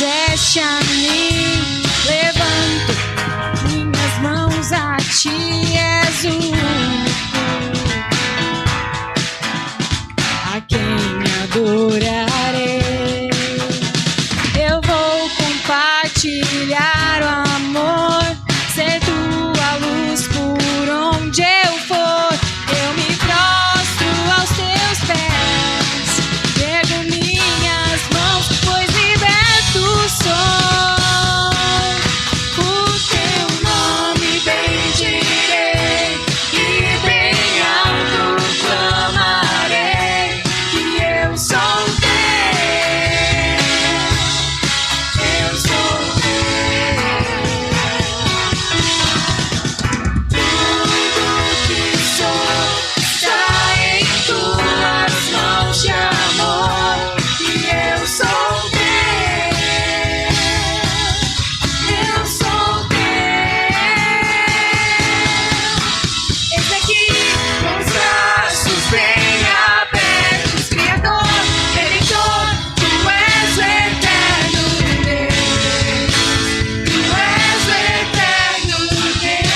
fizeste a mim. Levanto minhas mãos a ti, és o único a quem adorarei. Eu vou compartilhar o amor, ser tua luz por onde eu for. Eu me prostro aos teus pés, ergo minhas mãos, pois liberto sou. O teu nome bendirei e bem alto clamarei que eu sou teu, eu sou teu. Tudo que sou está em tuas mãos de amor e eu sou teu, eu sou teu. Eis aqui com os braços bem abertos, Criador, Redentor, tu és o eterno Deus, tu és o eterno Deus.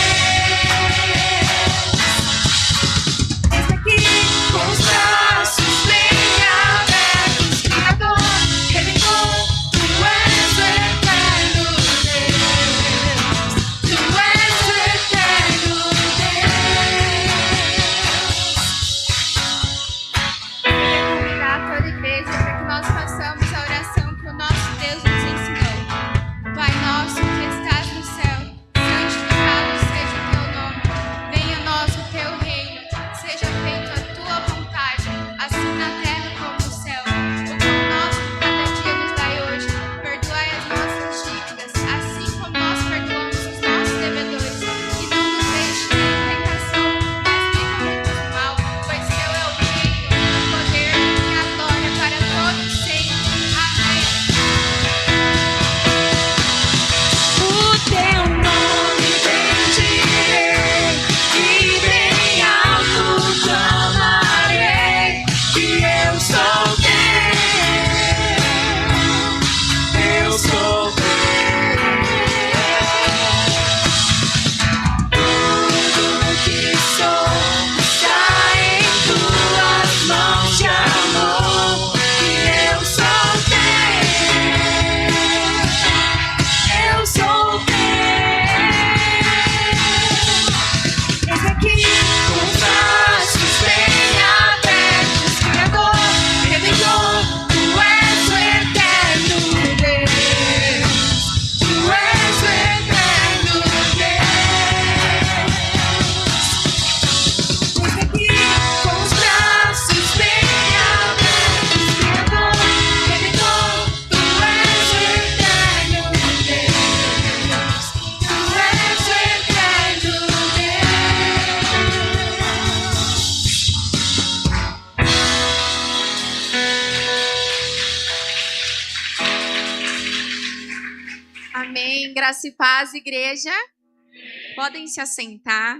Eis aqui com os braços bem abertos, Criador, Redentor, tu és o eterno Deus, tu és o eterno Deus. Queria convidar toda a igreja para que nós façamos a oração que o nosso Deus nos ensinou. Pai nosso que estás no céu, santificado seja o teu nome. Venha a nós o teu reino, seja feita a tua vontade, assim na terra como no céu. O pão nosso de cada dia nos dai hoje. Perdoai as nossas dívidas, assim como nós perdoamos os nossos devedores. E não nos deixes cair em tentação, mas livra-nos do mal, pois teu é o reino, o poder e a glória para todos sempre. Amém. O teu nome bendirei e bem alto clamarei que eu sou teu, eu sou teu. Tudo que sou está em tuas mãos de amor e eu sou teu, eu sou teu. Eis aqui com os braços bem abertos, Criador, Redentor, tu és o eterno Deus, tu és o eterno Deus. Eis aqui com os braços bem abertos, Criador, Redentor, tu és o eterno Deus, tu és o eterno Deus. Amém. Graça e paz, igreja. Podem se assentar.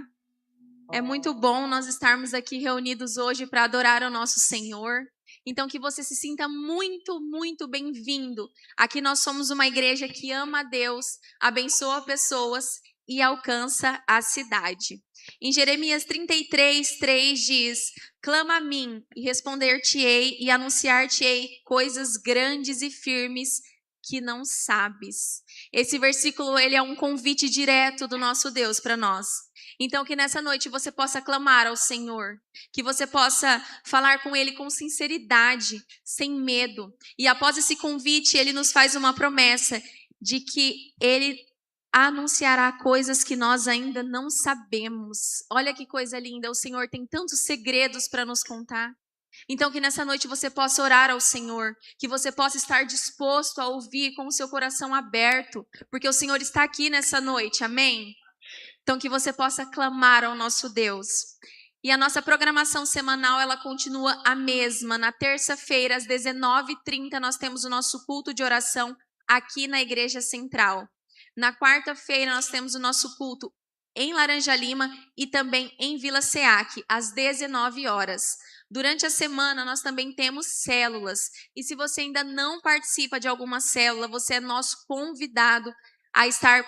É muito bom nós estarmos aqui reunidos hoje para adorar ao nosso Senhor. Então, que você se sinta muito, muito bem-vindo. Aqui nós somos uma igreja que ama a Deus, abençoa pessoas e alcança a cidade. Em Jeremias 33:3 diz: clama a mim e responder-te-ei e anunciar-te-ei coisas grandes e firmes que não sabes. Esse versículo ele é um convite direto do nosso Deus para nós. Então que nessa noite você possa clamar ao Senhor, que você possa falar com Ele com sinceridade, sem medo. E após esse convite, Ele nos faz uma promessa de que Ele anunciará coisas que nós ainda não sabemos. Olha que coisa linda, o Senhor tem tantos segredos para nos contar. Então que nessa noite você possa orar ao Senhor, que você possa estar disposto a ouvir com o seu coração aberto, porque o Senhor está aqui nessa noite, amém? Então que você possa clamar ao nosso Deus. E a nossa programação semanal, ela continua a mesma. Na terça-feira, às 19h30, nós temos o nosso culto de oração aqui na Igreja Central. Na quarta-feira, nós temos o nosso culto em Laranja Lima e também em Vila Seac, às 19 horas. Durante a semana, nós também temos células. E se você ainda não participa de alguma célula, você é nosso convidado a estar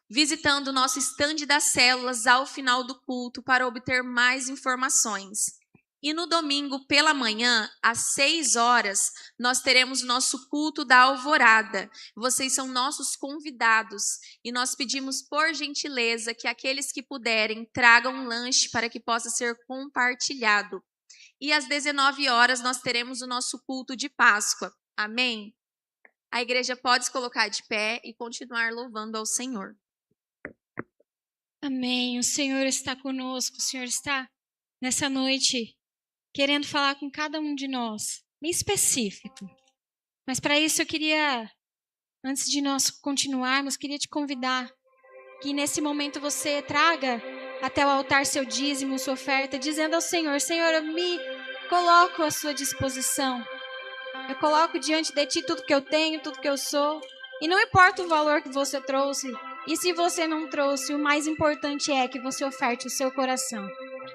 visitando o nosso estande das células ao final do culto para obter mais informações. E no domingo, pela manhã, às 6 horas, nós teremos o nosso culto da alvorada. Vocês são nossos convidados e nós pedimos por gentileza que aqueles que puderem tragam um lanche para que possa ser compartilhado. E às 19 horas nós teremos o nosso culto de Páscoa. Amém? A igreja pode se colocar de pé e continuar louvando ao Senhor. Amém. O Senhor está conosco. O Senhor está nessa noite querendo falar com cada um de nós, bem específico. Mas para isso eu queria, antes de nós continuarmos, queria te convidar que nesse momento você traga até o altar seu dízimo, sua oferta, dizendo ao Senhor: Senhor, eu me coloco à sua disposição. Eu coloco diante de ti tudo que eu tenho, tudo que eu sou. E não importa o valor que você trouxe. E se você não trouxe, o mais importante é que você oferte o seu coração.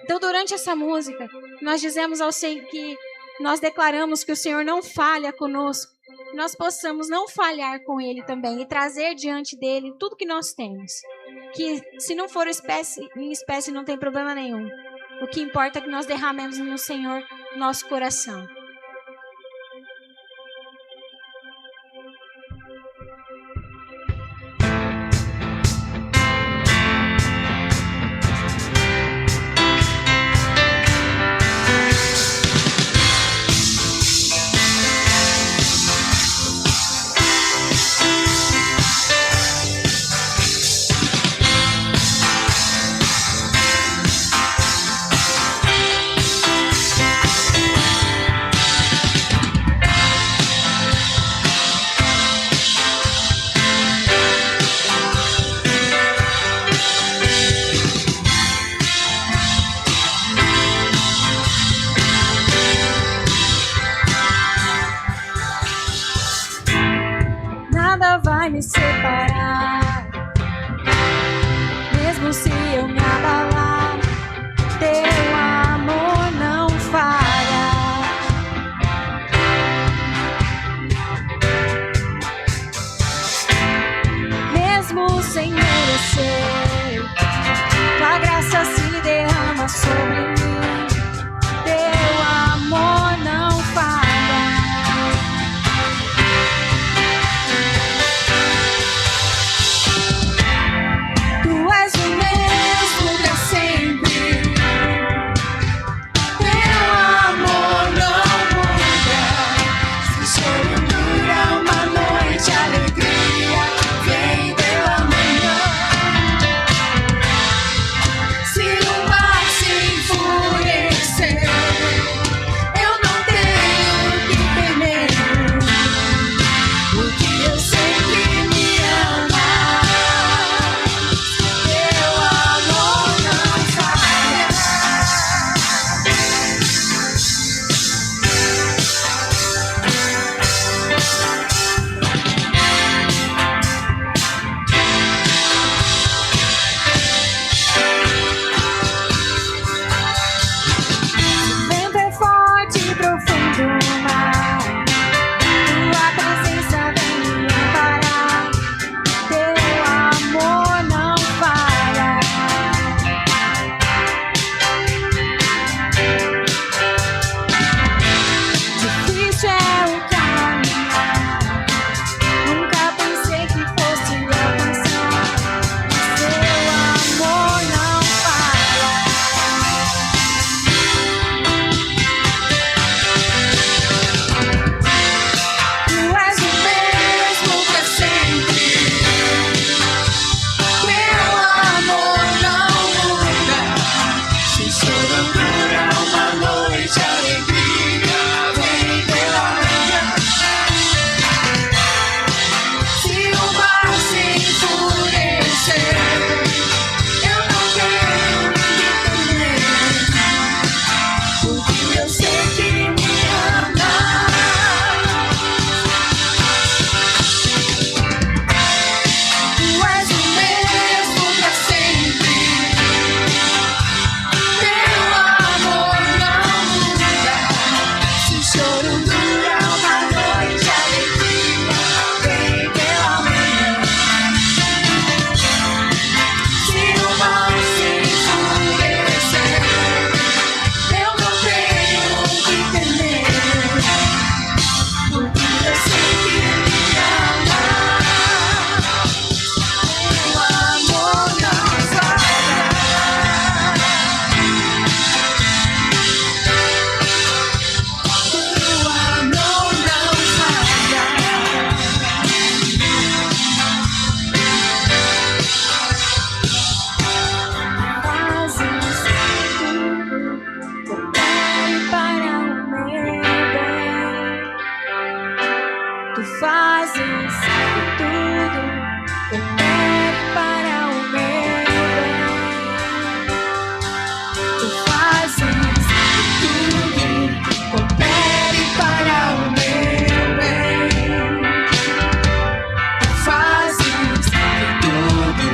Então, durante essa música, nós dizemos ao Senhor que nós declaramos que o Senhor não falha conosco. Nós possamos não falhar com Ele também e trazer diante dEle tudo que nós temos. Que se não for em espécie não tem problema nenhum. O que importa é que nós derramemos no Senhor nosso coração. Nada vai me separar, mesmo se eu me abalar, teu amor não falha. Mesmo sem merecer, tua graça se derrama sobre mim, teu amor não falha. Tu és o mesmo Tu fazes que tudo coopere para o meu bem. Tu fazes que tudo coopere para o meu bem. Tu fazes que tudo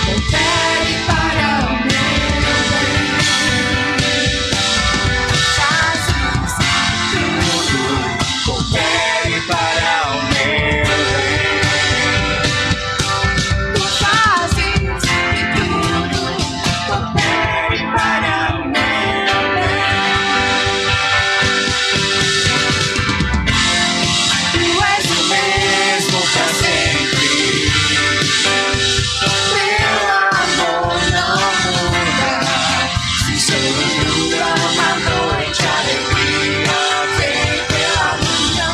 coopere para o meu bem. Tu fazes que tudo coopere para o meu bem. Tu fazes que tudo coopere para o meu bem. Tu és o mesmo para sempre. Teu amor não muda. Se chega uma noite, alegria vem pela manhã.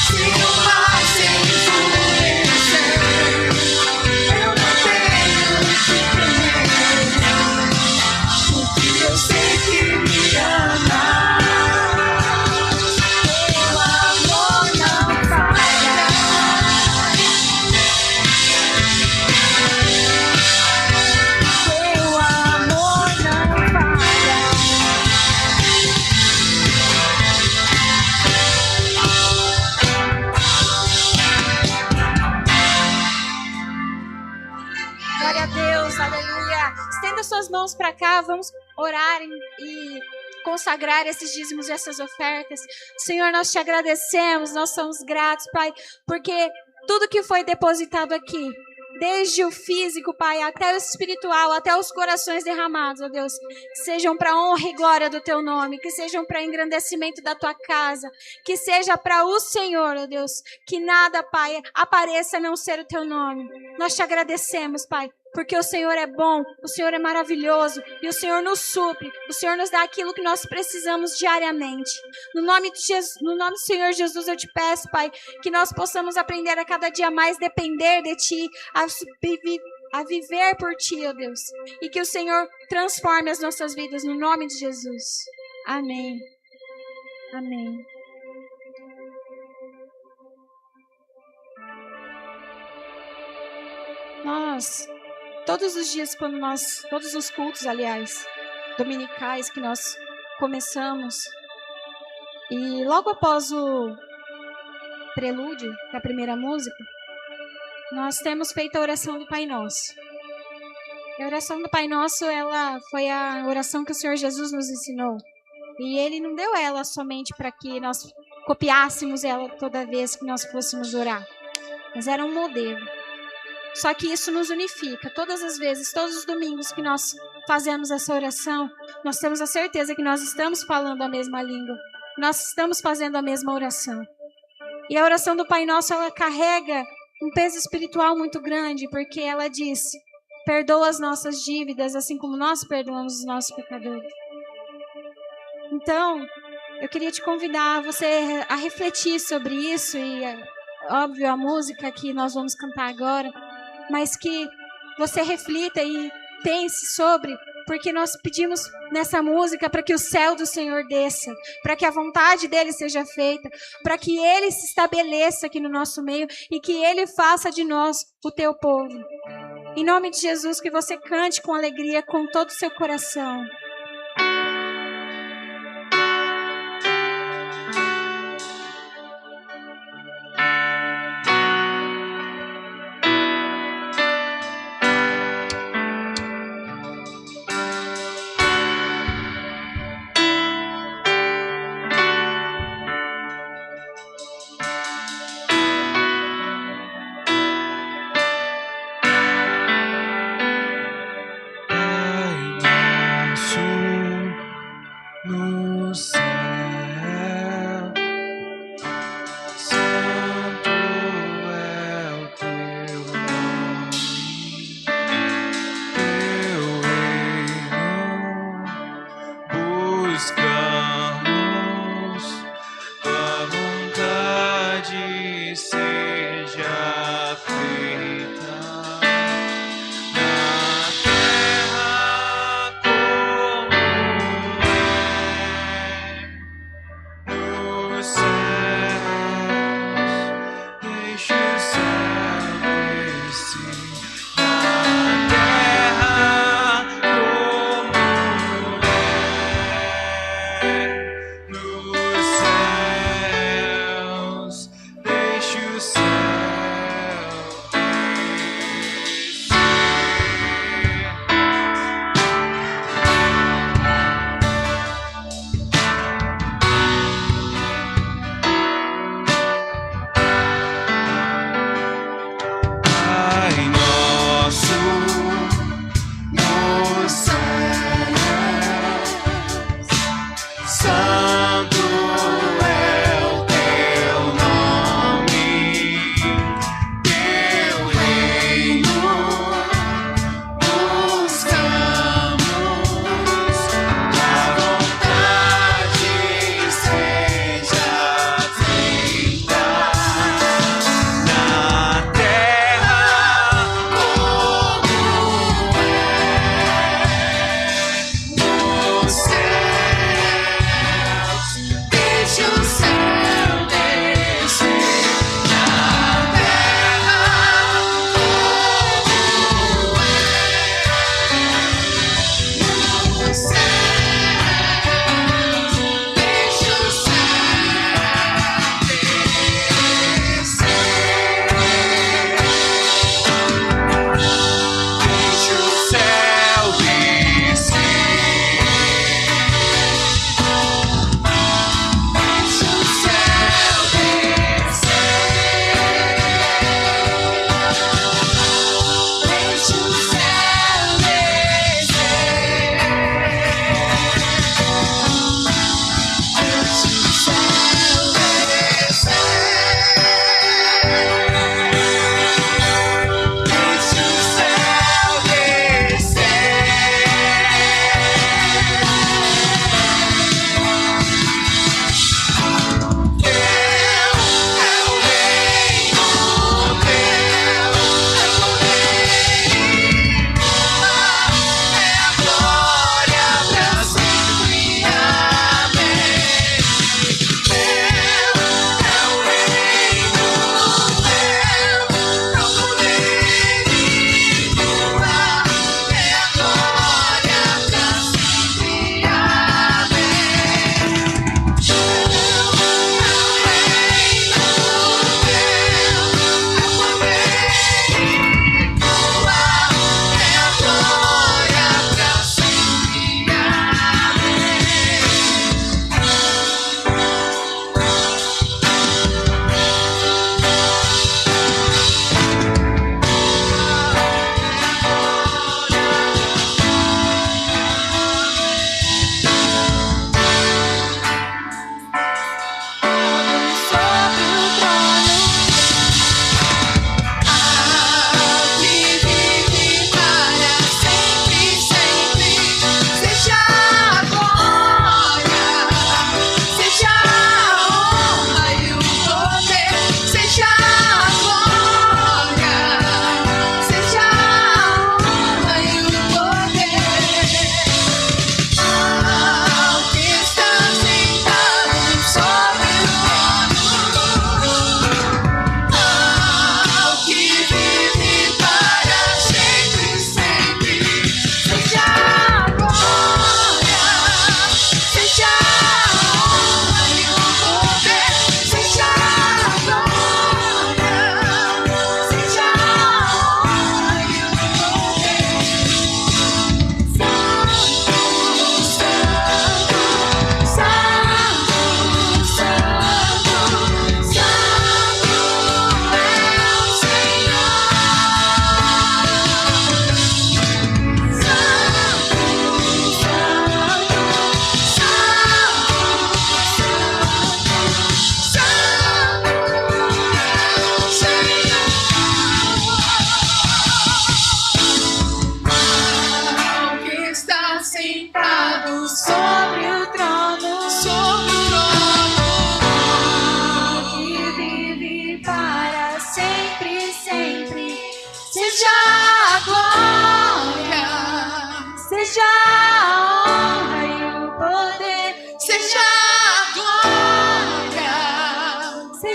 Se o mar se enfurecer, eu não tenho que temer, porque eu sei que me amas. Teu amor não falha. Teu amor não falha. Glória a Deus, aleluia. Estenda suas mãos para cá, vamos orar e consagrar esses dízimos e essas ofertas. Senhor, nós te agradecemos, nós somos gratos, Pai, porque tudo que foi depositado aqui, desde o físico, Pai, até o espiritual, até os corações derramados, ó Deus, sejam para honra e glória do Teu nome, que sejam para engrandecimento da Tua casa, que seja para o Senhor, ó Deus, que nada, Pai, apareça a não ser o Teu nome. Nós te agradecemos, Pai, porque o Senhor é bom, o Senhor é maravilhoso e o Senhor nos supre, o Senhor nos dá aquilo que nós precisamos diariamente. No nome de Jesus, no nome do Senhor Jesus, eu te peço, Pai, que nós possamos aprender a cada dia mais depender de Ti, a viver por Ti, ó Deus, e que o Senhor transforme as nossas vidas no nome de Jesus. Amém. Amém. Nós, todos os dias, todos os cultos, aliás, dominicais que nós começamos, e logo após o prelúdio da primeira música, nós temos feito a oração do Pai Nosso. E a oração do Pai Nosso, ela foi a oração que o Senhor Jesus nos ensinou. E Ele não deu ela somente para que nós copiássemos ela toda vez que nós fôssemos orar, mas era um modelo. Só que isso nos unifica. Todas as vezes, todos os domingos que nós fazemos essa oração, nós temos a certeza que nós estamos falando a mesma língua. Nós estamos fazendo a mesma oração. E a oração do Pai Nosso, ela carrega um peso espiritual muito grande, porque ela diz: perdoa as nossas dívidas, assim como nós perdoamos os nossos pecadores. Então, eu queria te convidar você a refletir sobre isso, e óbvio, a música que nós vamos cantar agora, mas que você reflita e pense sobre, porque nós pedimos nessa música para que o céu do Senhor desça, para que a vontade dele seja feita, para que ele se estabeleça aqui no nosso meio e que ele faça de nós o teu povo. Em nome de Jesus, que você cante com alegria, com todo o seu coração. Pai nosso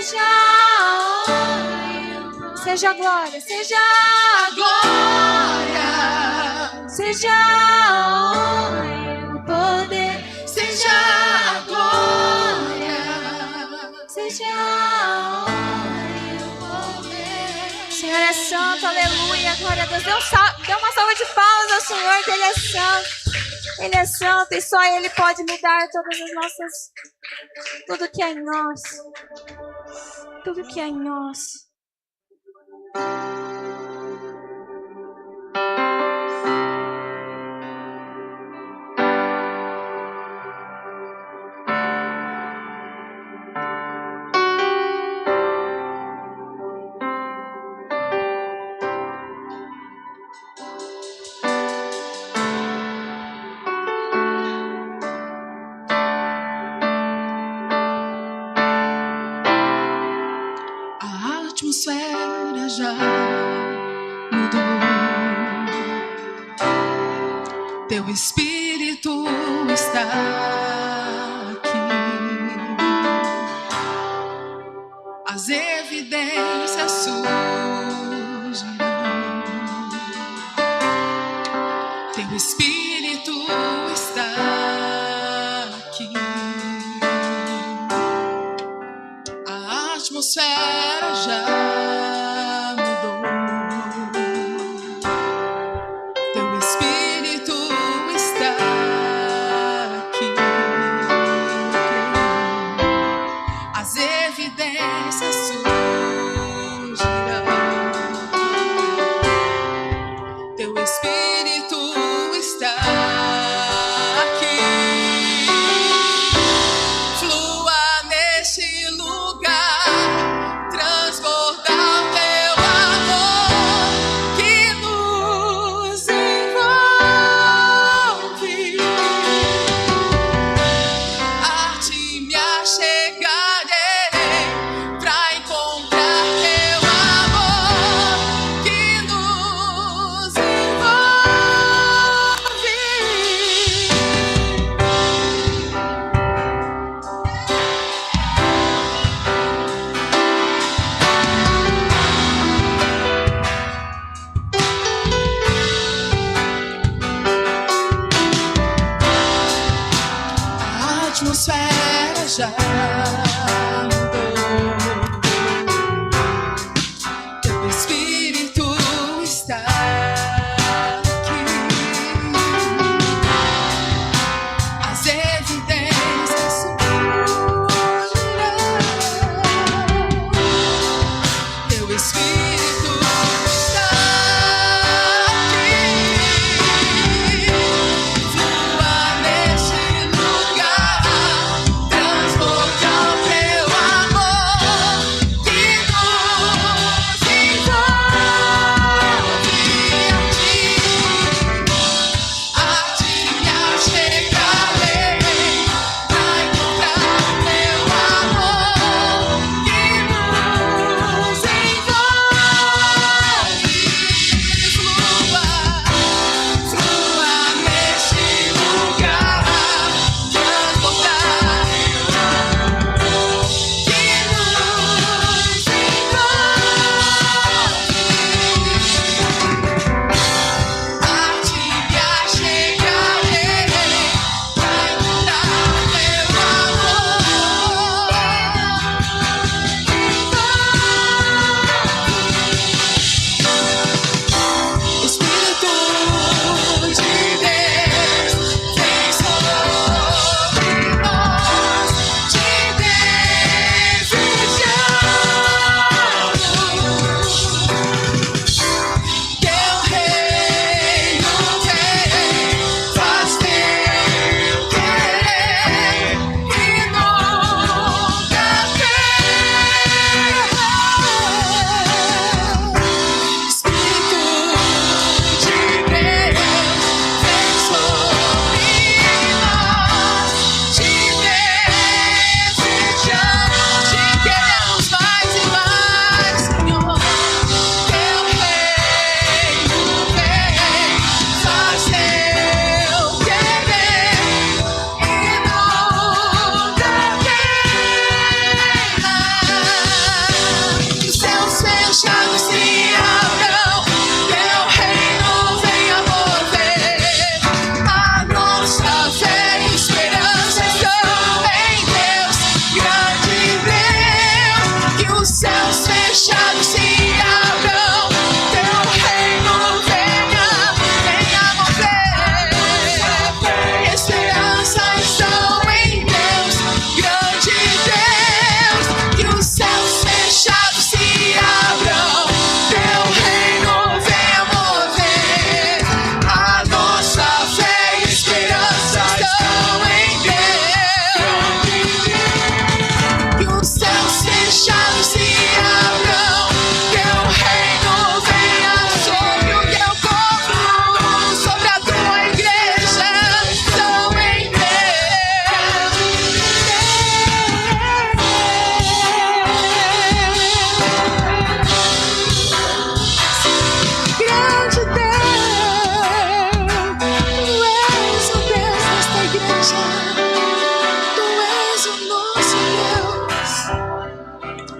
Seja a honra, seja a glória, seja a glória, seja a honra e o poder, seja a glória, seja a honra e o poder. O Senhor é santo, aleluia, glória a Deus. Dê uma salva de palmas ao Senhor, que Ele é santo. Ele é santo e só Ele pode mudar todas as nossas... Tudo que é em nós. Tudo que é em nós. A atmosfera já mudou. Teu Espírito está aqui. As evidências surgirão. Teu Espírito está aqui. A atmosfera já mudou. Teu Espírito está aqui. As evidências surgirão. Teu Espírito está aqui. Flua neste lugar, transbordar o teu amor que nos envolve. A ti me achegarei pra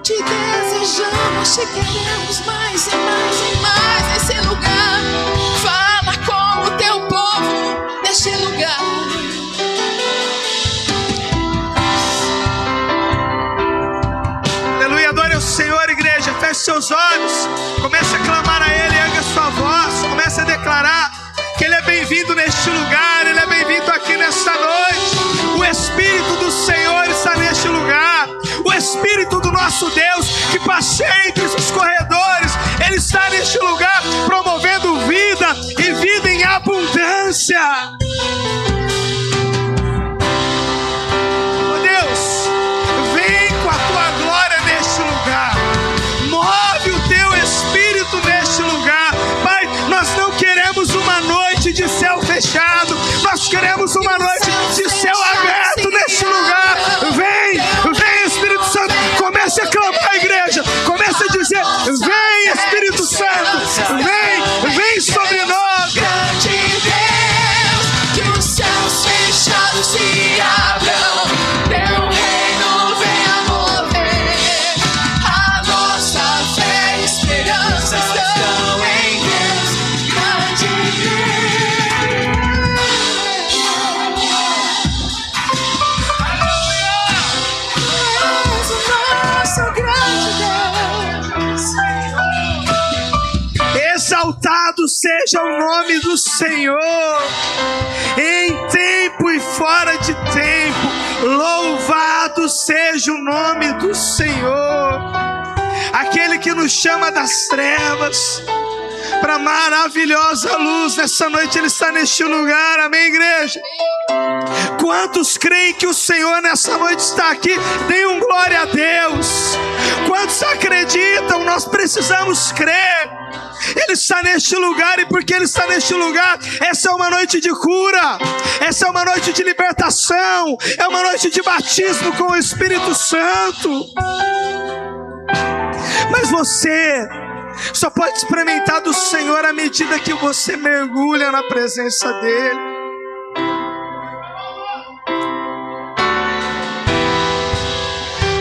Te desejamos, te queremos mais e mais e mais nesse lugar. Fala com o teu povo neste lugar. Aleluia, adore ao Senhor, igreja. Feche seus olhos, comece a clamar a Ele, erga sua voz, comece a declarar que Ele é bem-vindo neste lugar, Ele é bem-vindo aqui nesta noite. O Espírito do Senhor está neste lugar. O Espírito do nosso Deus que passeia entre os corredores, Ele está neste lugar promovendo vida e vida em abundância. Oh Deus, vem com a Tua glória neste lugar. Move o Teu Espírito neste lugar. Pai, nós não queremos uma noite de céu fechado, nós queremos uma noite de céu aberto neste lugar. Vem Espírito Santo, comece a clamar, igreja, comece a dizer: vem Espírito Santo, vem sobre nós. Grande Deus, que os céus fechados se abram, teu reino venha mover. A nossa fé e esperança estão em Deus. Grande Deus, és o nosso grande Deus. Exaltado seja o nome do Senhor, em tempo e fora de tempo. Louvado seja o nome do Senhor, aquele que nos chama das trevas para a maravilhosa luz. Nessa noite Ele está neste lugar, amém, igreja? Quantos creem que o Senhor nessa noite está aqui? Deem um glória a Deus. Quantos acreditam? Nós precisamos crer. Ele está neste lugar, e porque Ele está neste lugar, essa é uma noite de cura, essa é uma noite de libertação, é uma noite de batismo com o Espírito Santo. Mas você só pode experimentar do Senhor à medida que você mergulha na presença dEle.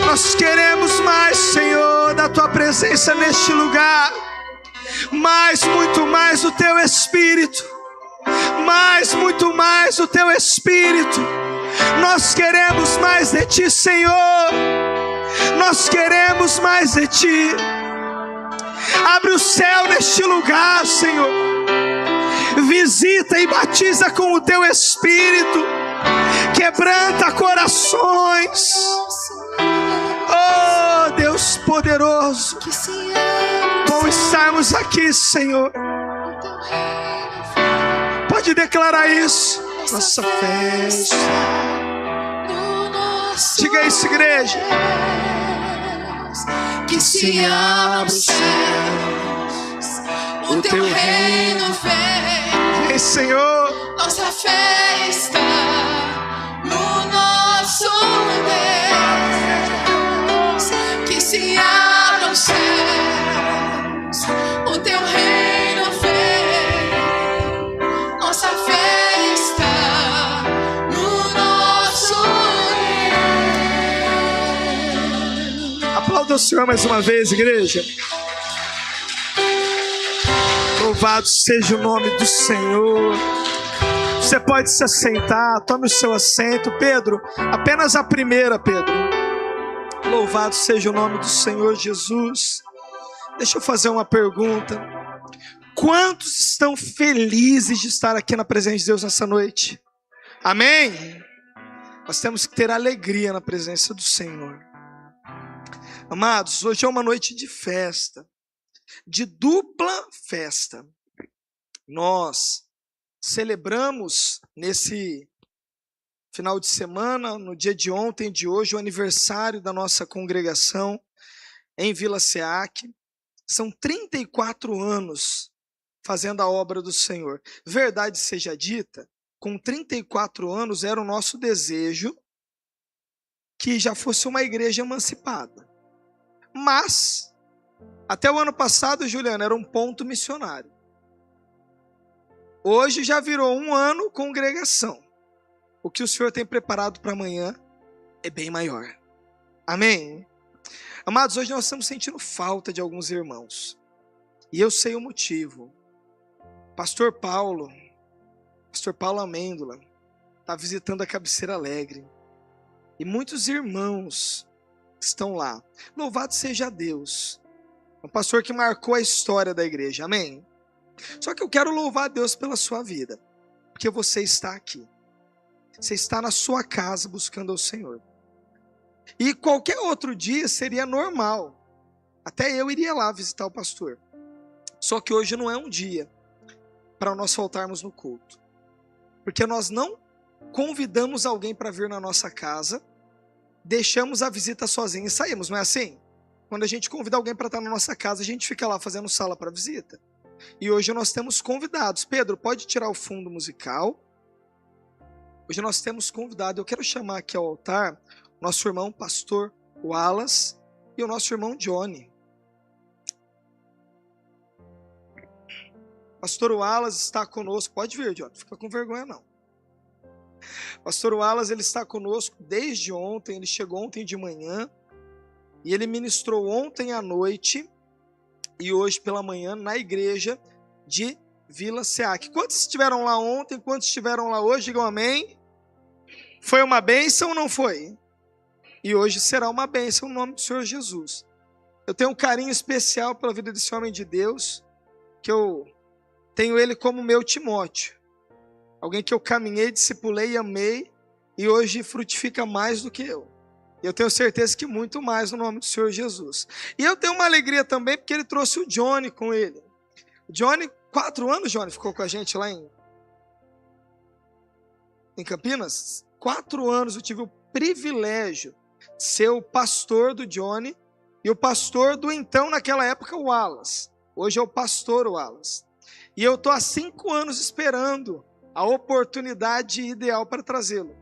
Nós queremos mais, Senhor, da Tua presença neste lugar. Mais, muito mais o Teu Espírito. Mais, muito mais o Teu Espírito. Nós queremos mais de Ti, Senhor. Nós queremos mais de Ti. Abre o céu neste lugar, Senhor. Visita e batiza com o Teu Espírito. Quebranta corações. Oh, Deus poderoso, bom estarmos aqui, Senhor. Pode declarar isso. Nossa festa. Diga isso, igreja. Que se abra os céus, o teu reino vem. Vem, Senhor. Nossa fé está no nosso Deus. Que se abra os céus, o teu reino vem. Nossa fé está no nosso Deus. Aplauda o Senhor mais uma vez, igreja. Louvado seja o nome do Senhor. Você pode se assentar, tome o seu assento. Pedro, apenas a primeira, Pedro. Louvado seja o nome do Senhor Jesus. Deixa eu fazer uma pergunta. Quantos estão felizes de estar aqui na presença de Deus nessa noite? Amém? Nós temos que ter alegria na presença do Senhor. Amados, hoje é uma noite de festa, de dupla festa. Nós celebramos nesse final de semana, no dia de ontem e de hoje, o aniversário da nossa congregação em Vila Seac. São 34 anos fazendo a obra do Senhor. Verdade seja dita, com 34 anos era o nosso desejo que já fosse uma igreja emancipada. Mas, até o ano passado, Juliana, era um ponto missionário. Hoje já virou um ano congregação. O que o Senhor tem preparado para amanhã é bem maior. Amém? Amados, hoje nós estamos sentindo falta de alguns irmãos. E eu sei o motivo. Pastor Paulo Amêndola, está visitando a Cabeceira Alegre. E muitos irmãos estão lá. Louvado seja Deus. É um pastor que marcou a história da igreja. Amém? Só que eu quero louvar a Deus pela sua vida. Porque você está aqui. Você está na sua casa buscando ao Senhor. E qualquer outro dia seria normal. Até eu iria lá visitar o pastor. Só que hoje não é um dia para nós faltarmos no culto. Porque nós não convidamos alguém para vir na nossa casa, deixamos a visita sozinha e saímos, não é assim? Quando a gente convida alguém para estar na nossa casa, a gente fica lá fazendo sala para visita. E hoje nós temos convidados. Pedro, pode tirar o fundo musical. Hoje nós temos convidado. Eu quero chamar aqui ao altar nosso irmão pastor Wallace e o nosso irmão Johnny. Pastor Wallace está conosco. Pode vir, Johnny, não fica com vergonha não. Pastor Wallace, ele está conosco desde ontem. Ele chegou ontem de manhã e ele ministrou ontem à noite e hoje pela manhã na igreja de Vila Seac. Quantos estiveram lá ontem? Quantos estiveram lá hoje? Digam amém. Foi uma bênção ou não foi? E hoje será uma bênção no nome do Senhor Jesus. Eu tenho um carinho especial pela vida desse homem de Deus, que eu tenho ele como meu Timóteo. Alguém que eu caminhei, discipulei e amei, e hoje frutifica mais do que eu. E eu tenho certeza que muito mais no nome do Senhor Jesus. E eu tenho uma alegria também, porque ele trouxe o Johnny com ele. O Johnny, 4 anos, Johnny, ficou com a gente lá em Campinas. 4 anos eu tive o privilégio de ser o pastor do Johnny e o pastor do então, naquela época, o Wallace. Hoje é o pastor Wallace. E eu estou há 5 anos esperando a oportunidade ideal para trazê-lo.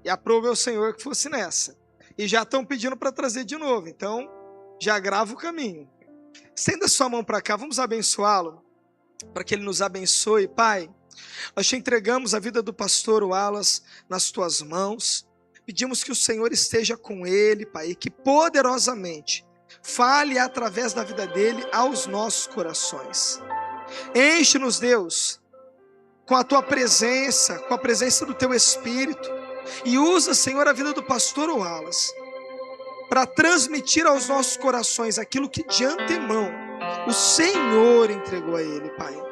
E aprove ao Senhor que fosse nessa. E já estão pedindo para trazer de novo. Então, já grava o caminho. Estenda sua mão para cá, vamos abençoá-lo. Para que ele nos abençoe. Pai, nós te entregamos a vida do pastor Wallace nas tuas mãos. Pedimos que o Senhor esteja com ele, Pai, e que poderosamente fale através da vida dele aos nossos corações. Enche-nos, Deus, com a tua presença, com a presença do teu Espírito, e usa, Senhor, a vida do pastor Wallace para transmitir aos nossos corações aquilo que de antemão o Senhor entregou a ele, Pai.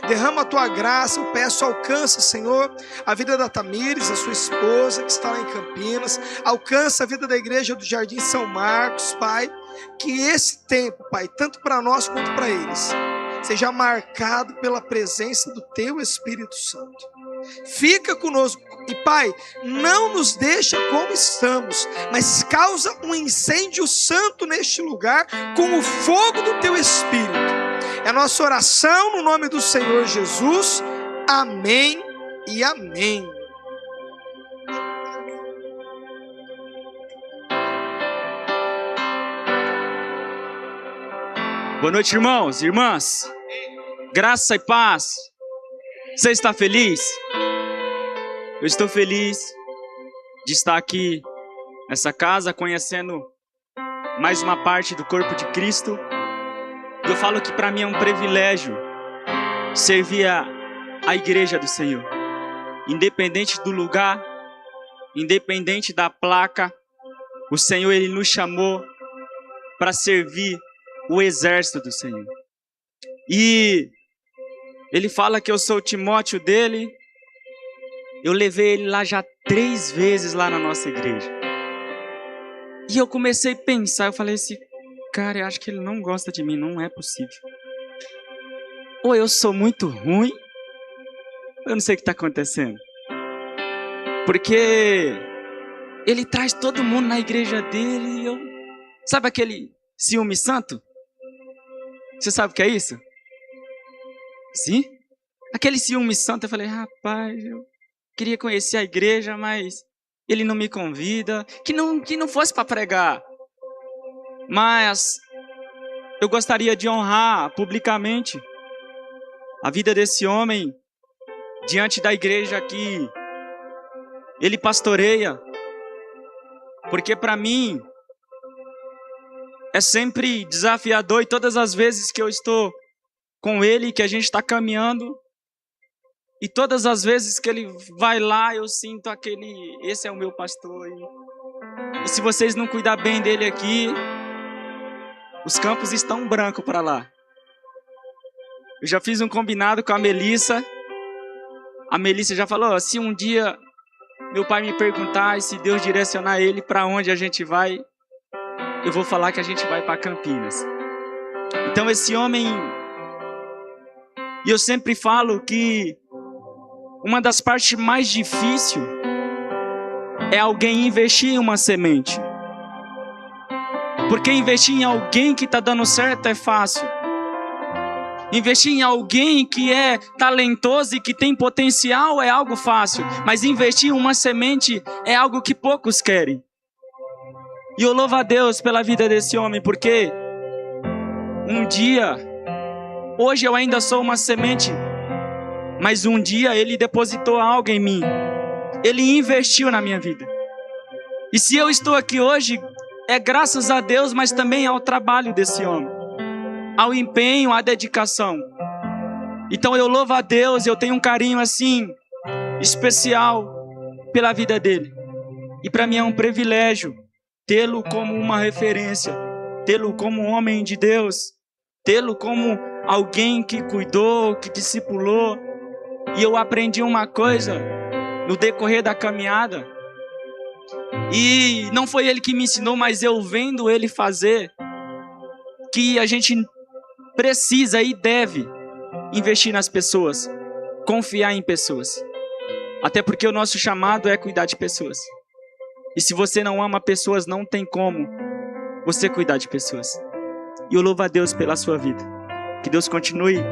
Derrama a tua graça, eu peço, alcança, Senhor, a vida da Tamires, a sua esposa que está lá em Campinas, alcança a vida da igreja do Jardim São Marcos, Pai, que esse tempo, Pai, tanto para nós quanto para eles, seja marcado pela presença do teu Espírito Santo. Fica conosco e, Pai, não nos deixa como estamos, mas causa um incêndio santo neste lugar com o fogo do teu Espírito. É a nossa oração no nome do Senhor Jesus. Amém e amém. Boa noite, irmãos e irmãs. Graça e paz. Você está feliz? Eu estou feliz de estar aqui nessa casa, conhecendo mais uma parte do corpo de Cristo. Eu falo que para mim é um privilégio servir a igreja do Senhor. Independente do lugar, independente da placa, o Senhor, Ele nos chamou para servir o exército do Senhor. E Ele fala que eu sou o Timóteo dele. Eu levei ele lá já 3 vezes lá na nossa igreja. E eu comecei a pensar, eu falei assim, cara, eu acho que ele não gosta de mim, não é possível. Ou eu sou muito ruim, eu não sei o que está acontecendo. Porque ele traz todo mundo na igreja dele e eu... Sabe aquele ciúme santo? Você sabe o que é isso? Sim? Aquele ciúme santo, eu falei, rapaz, eu queria conhecer a igreja, mas ele não me convida. Que não fosse para pregar. Mas eu gostaria de honrar publicamente a vida desse homem diante da igreja que ele pastoreia. Porque para mim, é sempre desafiador, e todas as vezes que eu estou com ele, que a gente está caminhando, e todas as vezes que ele vai lá, eu sinto esse é o meu pastor. E se vocês não cuidar bem dele aqui, os campos estão brancos para lá. Eu já fiz um combinado com a Melissa. A Melissa já falou, se um dia meu pai me perguntar e se Deus direcionar ele para onde a gente vai, eu vou falar que a gente vai para Campinas. Então esse homem, e eu sempre falo que uma das partes mais difíceis é alguém investir em uma semente. Porque investir em alguém que está dando certo é fácil. Investir em alguém que é talentoso e que tem potencial é algo fácil. Mas investir em uma semente é algo que poucos querem. E eu louvo a Deus pela vida desse homem, porque um dia, hoje eu ainda sou uma semente, mas um dia ele depositou algo em mim. Ele investiu na minha vida. E se eu estou aqui hoje, é graças a Deus, mas também ao trabalho desse homem, ao empenho, à dedicação. Então eu louvo a Deus, eu tenho um carinho assim, especial pela vida dele. E para mim é um privilégio tê-lo como uma referência, tê-lo como um homem de Deus, tê-lo como alguém que cuidou, que discipulou. E eu aprendi uma coisa no decorrer da caminhada, e não foi ele que me ensinou, mas eu vendo ele fazer, que a gente precisa e deve investir nas pessoas, confiar em pessoas. Até porque o nosso chamado é cuidar de pessoas. E se você não ama pessoas, não tem como você cuidar de pessoas. E eu louvo a Deus pela sua vida. Que Deus continue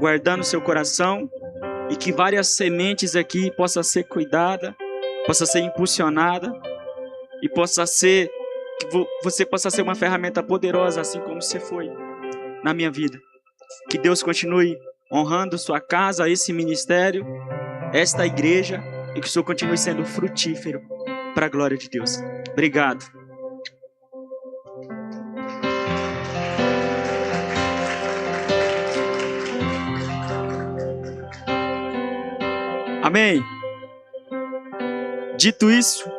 guardando o seu coração e que várias sementes aqui possam ser cuidadas, possam ser impulsionadas e possa ser, que você possa ser uma ferramenta poderosa, assim como você foi na minha vida. Que Deus continue honrando sua casa, esse ministério, esta igreja, e que o Senhor continue sendo frutífero para a glória de Deus. Obrigado. Amém. Dito isso,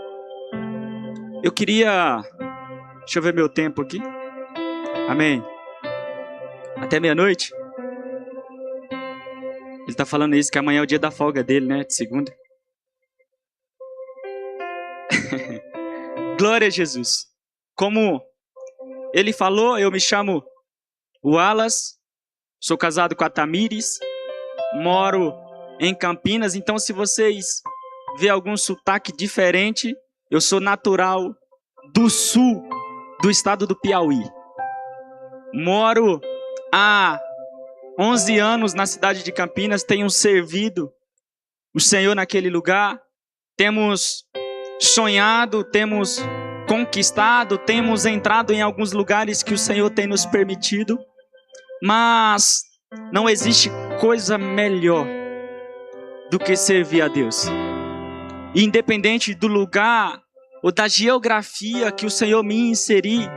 eu queria... Deixa eu ver meu tempo aqui. Amém. Até meia-noite. Ele está falando isso, que amanhã é o dia da folga dele, né? De segunda. Glória a Jesus. Como ele falou, eu me chamo Wallace, sou casado com a Tamires, moro em Campinas. Então, se vocês vê algum sotaque diferente, eu sou natural do sul do estado do Piauí. Moro há 11 anos na cidade de Campinas, tenho servido o Senhor naquele lugar. Temos sonhado, temos conquistado, temos entrado em alguns lugares que o Senhor tem nos permitido. Mas não existe coisa melhor do que servir a Deus. Independente do lugar ou da geografia que o Senhor me inserir,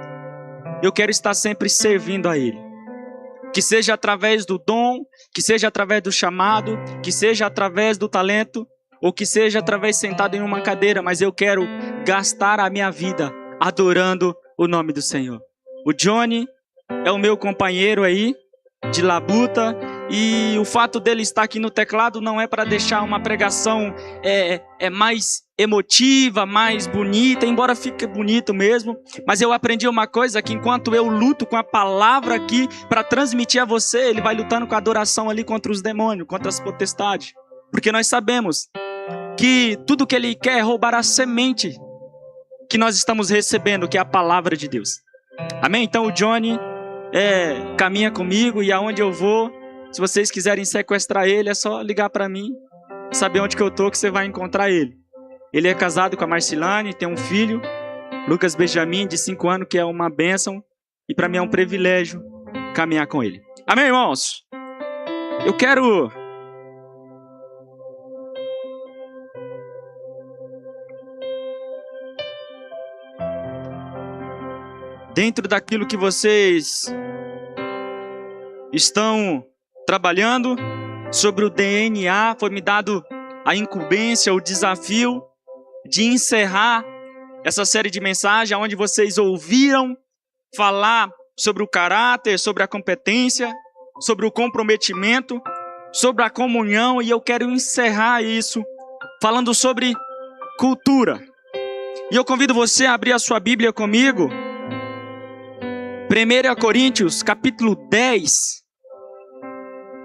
eu quero estar sempre servindo a Ele. Que seja através do dom, que seja através do chamado, que seja através do talento, ou que seja através sentado em uma cadeira, mas eu quero gastar a minha vida adorando o nome do Senhor. O Johnny é o meu companheiro aí, de labuta, e o fato dele estar aqui no teclado não é para deixar uma pregação mais emotiva, mais bonita, embora fique bonito mesmo, mas eu aprendi uma coisa, que enquanto eu luto com a palavra aqui para transmitir a você, ele vai lutando com a adoração ali contra os demônios, contra as potestades, porque nós sabemos que tudo que ele quer é roubar a semente que nós estamos recebendo, que é a palavra de Deus. Amém? Então o Johnny caminha comigo, e aonde eu vou, se vocês quiserem sequestrar ele, é só ligar para mim, saber onde que eu tô, que você vai encontrar ele. Ele é casado com a Marcilane, tem um filho, Lucas Benjamin, de 5 anos, que é uma bênção, e para mim é um privilégio caminhar com ele. Amém, irmãos? Eu quero... dentro daquilo que vocês estão trabalhando, sobre o DNA, foi me dado a incumbência, o desafio de encerrar essa série de mensagens onde vocês ouviram falar sobre o caráter, sobre a competência, sobre o comprometimento, sobre a comunhão, e eu quero encerrar isso falando sobre cultura. E eu convido você a abrir a sua Bíblia comigo. 1 Coríntios, capítulo 10,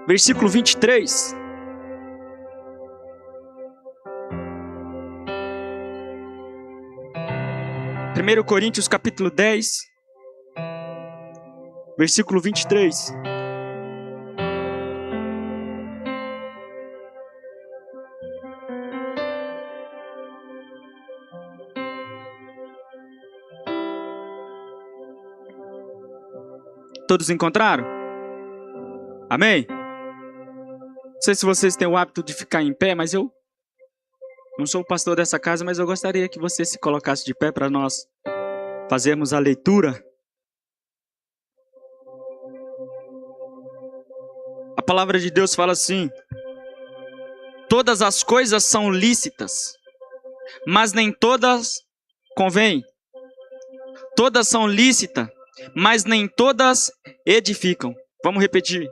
versículo 23. Primeiro Coríntios, capítulo 10, versículo 23. Todos encontraram? Amém? Não sei se vocês têm o hábito de ficar em pé, mas eu não sou o pastor dessa casa, mas eu gostaria que você se colocasse de pé para nós fazermos a leitura. A palavra de Deus fala assim: todas as coisas são lícitas, mas nem todas convêm. Todas são lícitas, mas nem todas edificam. Vamos repetir.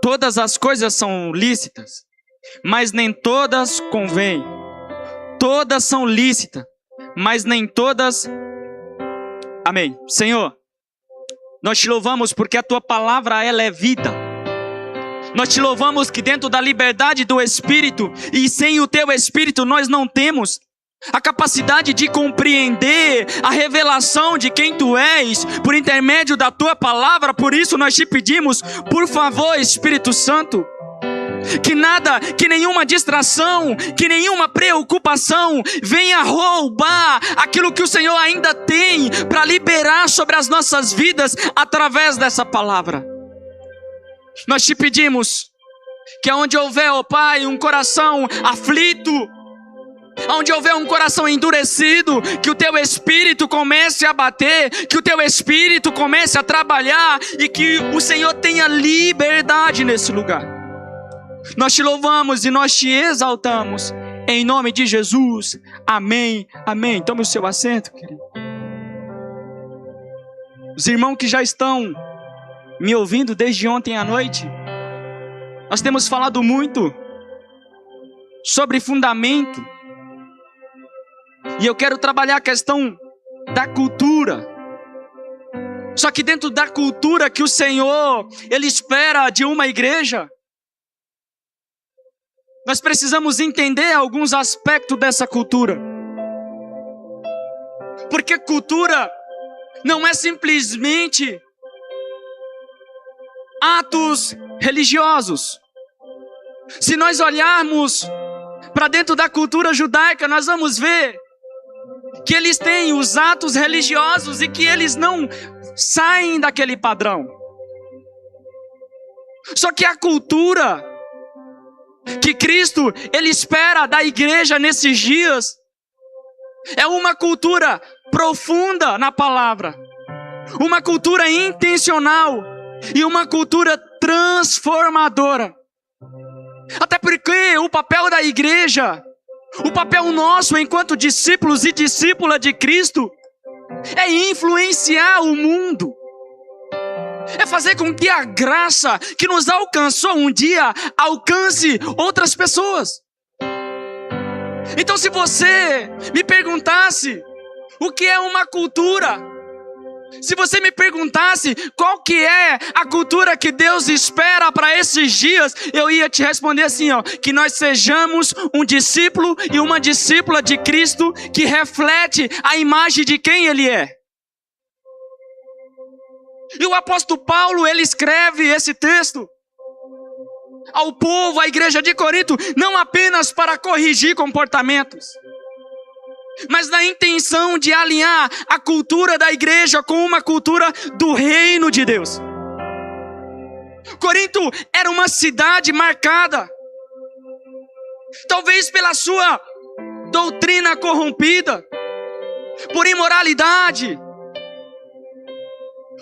Todas as coisas são lícitas, mas nem todas convêm. Todas são lícitas, mas nem todas... Amém. Senhor, nós te louvamos porque a tua palavra, ela é vida. Nós te louvamos que dentro da liberdade do Espírito, e sem o teu Espírito nós não temos a capacidade de compreender a revelação de quem tu és por intermédio da tua palavra. Por isso nós te pedimos, por favor, Espírito Santo, que nada, que nenhuma distração, que nenhuma preocupação venha roubar aquilo que o Senhor ainda tem para liberar sobre as nossas vidas através dessa palavra. Nós te pedimos que aonde houver, ó Pai, um coração aflito, onde houver um coração endurecido, que o teu Espírito comece a bater, que o teu Espírito comece a trabalhar e que o Senhor tenha liberdade nesse lugar. Nós te louvamos e nós te exaltamos, em nome de Jesus. Amém, amém. Tome o seu assento, querido. Os irmãos que já estão me ouvindo desde ontem à noite, nós temos falado muito sobre fundamento. E eu quero trabalhar a questão da cultura. Só que dentro da cultura que o Senhor, Ele espera de uma igreja, nós precisamos entender alguns aspectos dessa cultura. Porque cultura não é simplesmente atos religiosos. Se nós olharmos para dentro da cultura judaica, nós vamos ver que eles têm os atos religiosos e que eles não saem daquele padrão. Só que a cultura que Cristo, Ele espera da igreja nesses dias, é uma cultura profunda na palavra, uma cultura intencional e uma cultura transformadora. Até porque o papel da igreja, o papel nosso enquanto discípulos e discípula de Cristo, é influenciar o mundo. É fazer com que a graça que nos alcançou um dia alcance outras pessoas. Então, se você me perguntasse o que é uma cultura, se você me perguntasse qual que é a cultura que Deus espera para esses dias, eu ia te responder assim, que nós sejamos um discípulo e uma discípula de Cristo que reflete a imagem de quem Ele é. E o apóstolo Paulo, ele escreve esse texto ao povo, à igreja de Corinto, não apenas para corrigir comportamentos, mas na intenção de alinhar a cultura da igreja com uma cultura do reino de Deus. Corinto era uma cidade marcada, talvez pela sua doutrina corrompida, por imoralidade,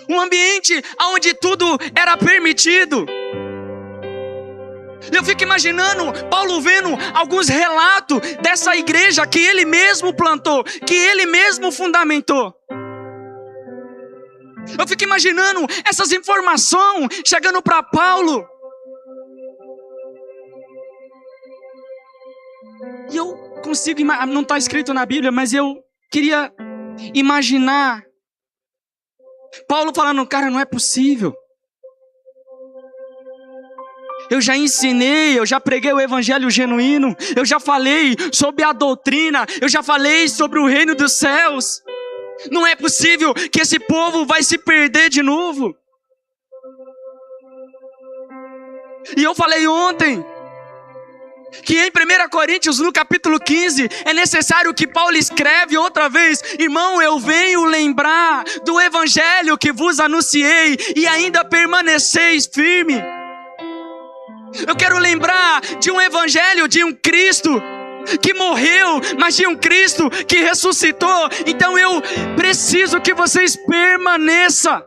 Um ambiente onde tudo era permitido. Eu fico imaginando Paulo vendo alguns relatos dessa igreja que ele mesmo plantou, que ele mesmo fundamentou. Eu fico imaginando essas informações chegando para Paulo. E eu consigo, não está escrito na Bíblia, mas eu queria imaginar Paulo falando, cara, não é possível. Eu já ensinei, eu já preguei o evangelho genuíno, eu já falei sobre a doutrina, eu já falei sobre o reino dos céus. Não é possível que esse povo vai se perder de novo. E eu falei ontem que em 1 Coríntios, no capítulo 15, é necessário que Paulo escreve outra vez: irmão, eu venho lembrar do evangelho que vos anunciei e ainda permaneceis firme. Eu quero lembrar de um evangelho, de um Cristo que morreu, mas de um Cristo que ressuscitou. Então eu preciso que vocês permaneçam.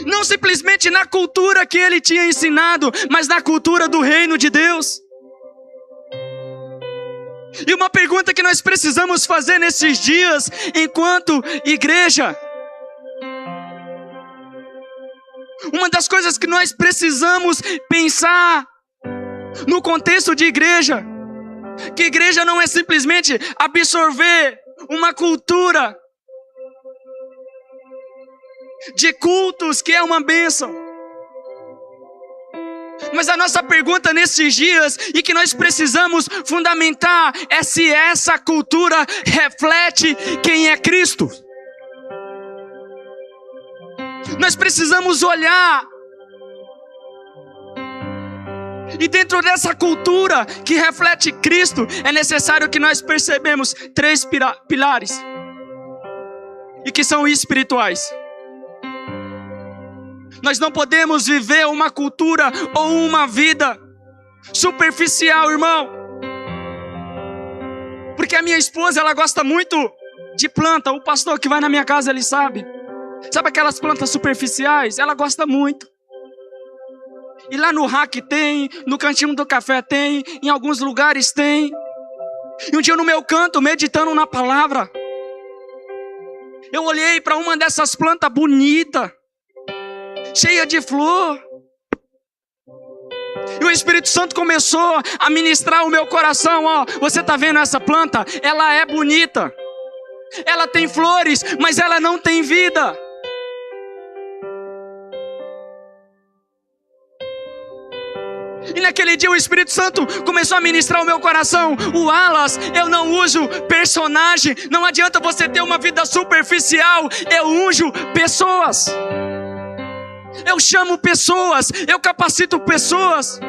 Não simplesmente na cultura que ele tinha ensinado, mas na cultura do reino de Deus. E uma pergunta que nós precisamos fazer nesses dias, enquanto igreja. Uma das coisas que nós precisamos pensar no contexto de igreja, que igreja não é simplesmente absorver uma cultura de cultos que é uma bênção. Mas a nossa pergunta nesses dias, e que nós precisamos fundamentar, é se essa cultura reflete quem é Cristo. Nós precisamos olhar, e dentro dessa cultura que reflete Cristo, é necessário que nós percebemos 3 pilares, e que são espirituais. Nós não podemos viver uma cultura ou uma vida superficial, irmão. Porque a minha esposa, ela gosta muito de planta. O pastor que vai na minha casa, ele sabe. Sabe aquelas plantas superficiais? Ela gosta muito. E lá no rack tem, no cantinho do café tem, em alguns lugares tem. E um dia no meu canto, meditando na palavra, eu olhei para uma dessas plantas bonitas, cheia de flor. E o Espírito Santo começou a ministrar o meu coração. Ó, você está vendo essa planta? Ela é bonita. Ela tem flores, mas ela não tem vida. E naquele dia o Espírito Santo começou a ministrar o meu coração. O Alas, eu não uso personagem. Não adianta você ter uma vida superficial. Eu unjo pessoas. Eu chamo pessoas, eu capacito pessoas.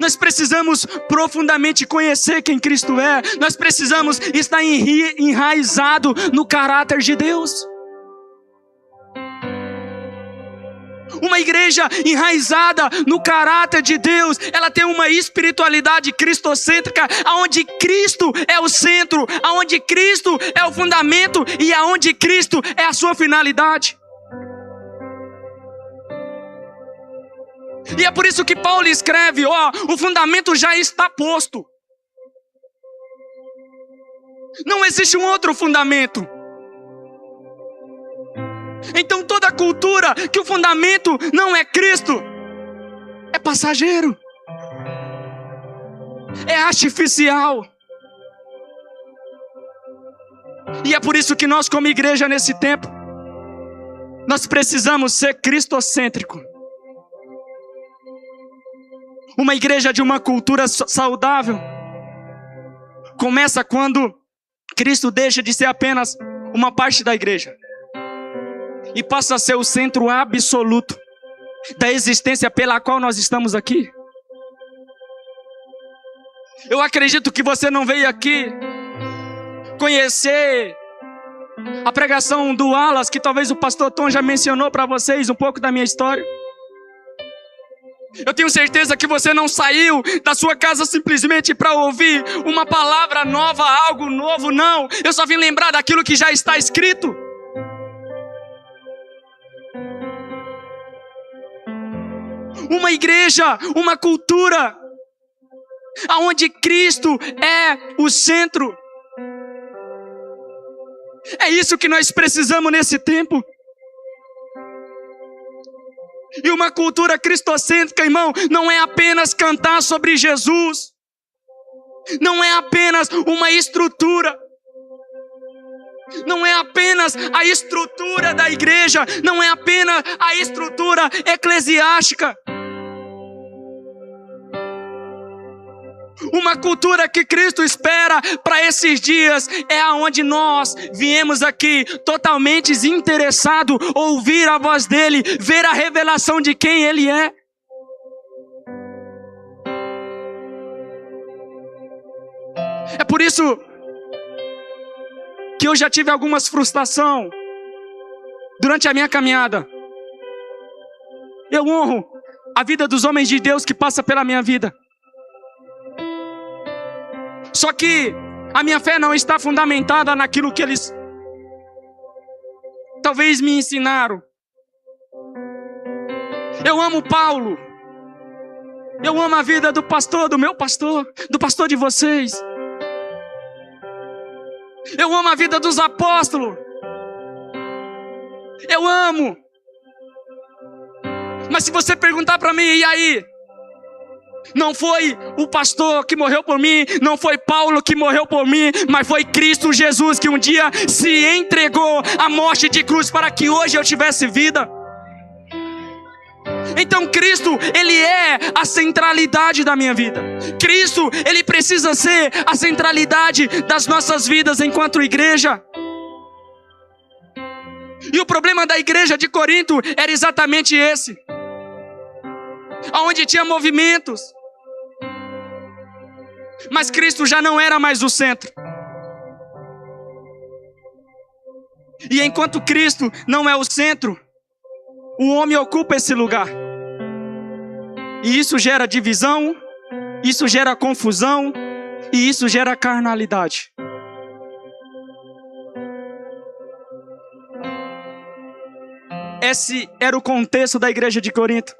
Nós precisamos profundamente conhecer quem Cristo é. Nós precisamos estar enraizado no caráter de Deus. Uma igreja enraizada no caráter de Deus, ela tem uma espiritualidade cristocêntrica, aonde Cristo é o centro, aonde Cristo é o fundamento e aonde Cristo é a sua finalidade. E é por isso que Paulo escreve, ó, o fundamento já está posto. Não existe um outro fundamento. Então toda cultura que o fundamento não é Cristo, é passageiro, é artificial. E é por isso que nós como igreja nesse tempo, nós precisamos ser cristocêntrico. Uma igreja de uma cultura saudável começa quando Cristo deixa de ser apenas uma parte da igreja e passa a ser o centro absoluto da existência pela qual nós estamos aqui. Eu acredito que você não veio aqui conhecer a pregação do Alas, que talvez o pastor Tom já mencionou para vocês um pouco da minha história. Eu tenho certeza que você não saiu da sua casa simplesmente para ouvir uma palavra nova, algo novo, não. Eu só vim lembrar daquilo que já está escrito. Uma igreja, uma cultura, aonde Cristo é o centro. É isso que nós precisamos nesse tempo. E uma cultura cristocêntrica, irmão, não é apenas cantar sobre Jesus. Não é apenas uma estrutura. Não é apenas a estrutura da igreja. Não é apenas a estrutura eclesiástica. Uma cultura que Cristo espera para esses dias é aonde nós viemos aqui totalmente desinteressados, ouvir a voz dele, ver a revelação de quem ele é. É por isso que eu já tive algumas frustrações durante a minha caminhada. Eu honro a vida dos homens de Deus que passam pela minha vida. Só que a minha fé não está fundamentada naquilo que eles talvez me ensinaram. Eu amo Paulo. Eu amo a vida do pastor, do meu pastor, do pastor de vocês. Eu amo a vida dos apóstolos. Eu amo. Mas se você perguntar para mim, e aí? Não foi o pastor que morreu por mim, não foi Paulo que morreu por mim, mas foi Cristo Jesus que um dia se entregou à morte de cruz para que hoje eu tivesse vida. Então Cristo, ele é a centralidade da minha vida. Cristo, ele precisa ser a centralidade das nossas vidas enquanto igreja. E o problema da igreja de Corinto era exatamente esse. Onde tinha movimentos. Mas Cristo já não era mais o centro. E enquanto Cristo não é o centro, o homem ocupa esse lugar. E isso gera divisão, isso gera confusão, e isso gera carnalidade. Esse era o contexto da igreja de Corinto,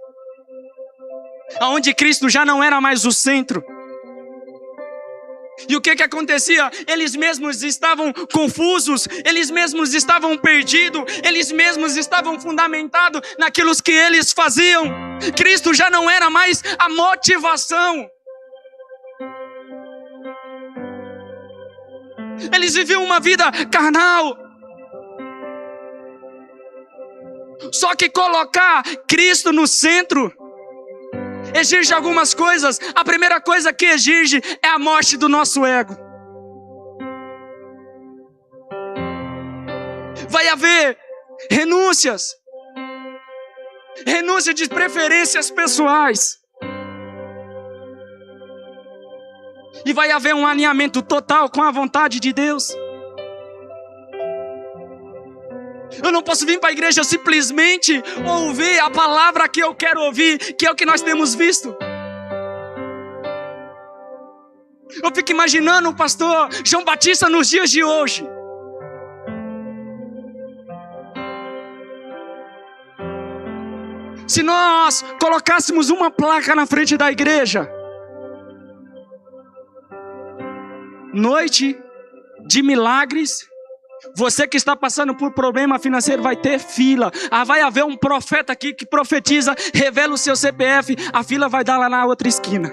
onde Cristo já não era mais o centro. E o que acontecia? Eles mesmos estavam confusos, eles mesmos estavam perdidos, eles mesmos estavam fundamentados naquilo que eles faziam. Cristo já não era mais a motivação. Eles viviam uma vida carnal. Só que colocar Cristo no centro exige algumas coisas. A primeira coisa que exige é a morte do nosso ego. Vai haver renúncias. Renúncia de preferências pessoais. E vai haver um alinhamento total com a vontade de Deus. Eu não posso vir para a igreja simplesmente ouvir a palavra que eu quero ouvir, que é o que nós temos visto. Eu fico imaginando o pastor João Batista nos dias de hoje. Se nós colocássemos uma placa na frente da igreja: noite de milagres. Você que está passando por problema financeiro vai ter fila. Vai haver um profeta aqui que profetiza, revela o seu CPF, a fila vai dar lá na outra esquina.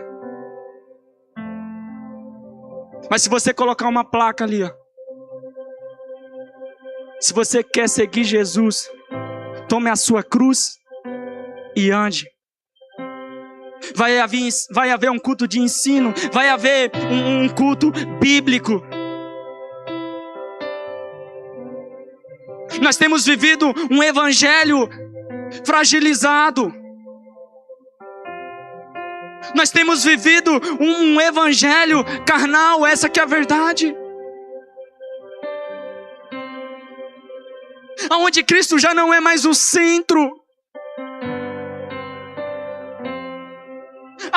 Mas se você colocar uma placa ali, ó, se você quer seguir Jesus, tome a sua cruz e ande. Vai haver um culto de ensino, vai haver um culto bíblico. Nós temos vivido um evangelho fragilizado. Nós temos vivido um evangelho carnal, essa que é a verdade. Onde Cristo já não é mais o centro.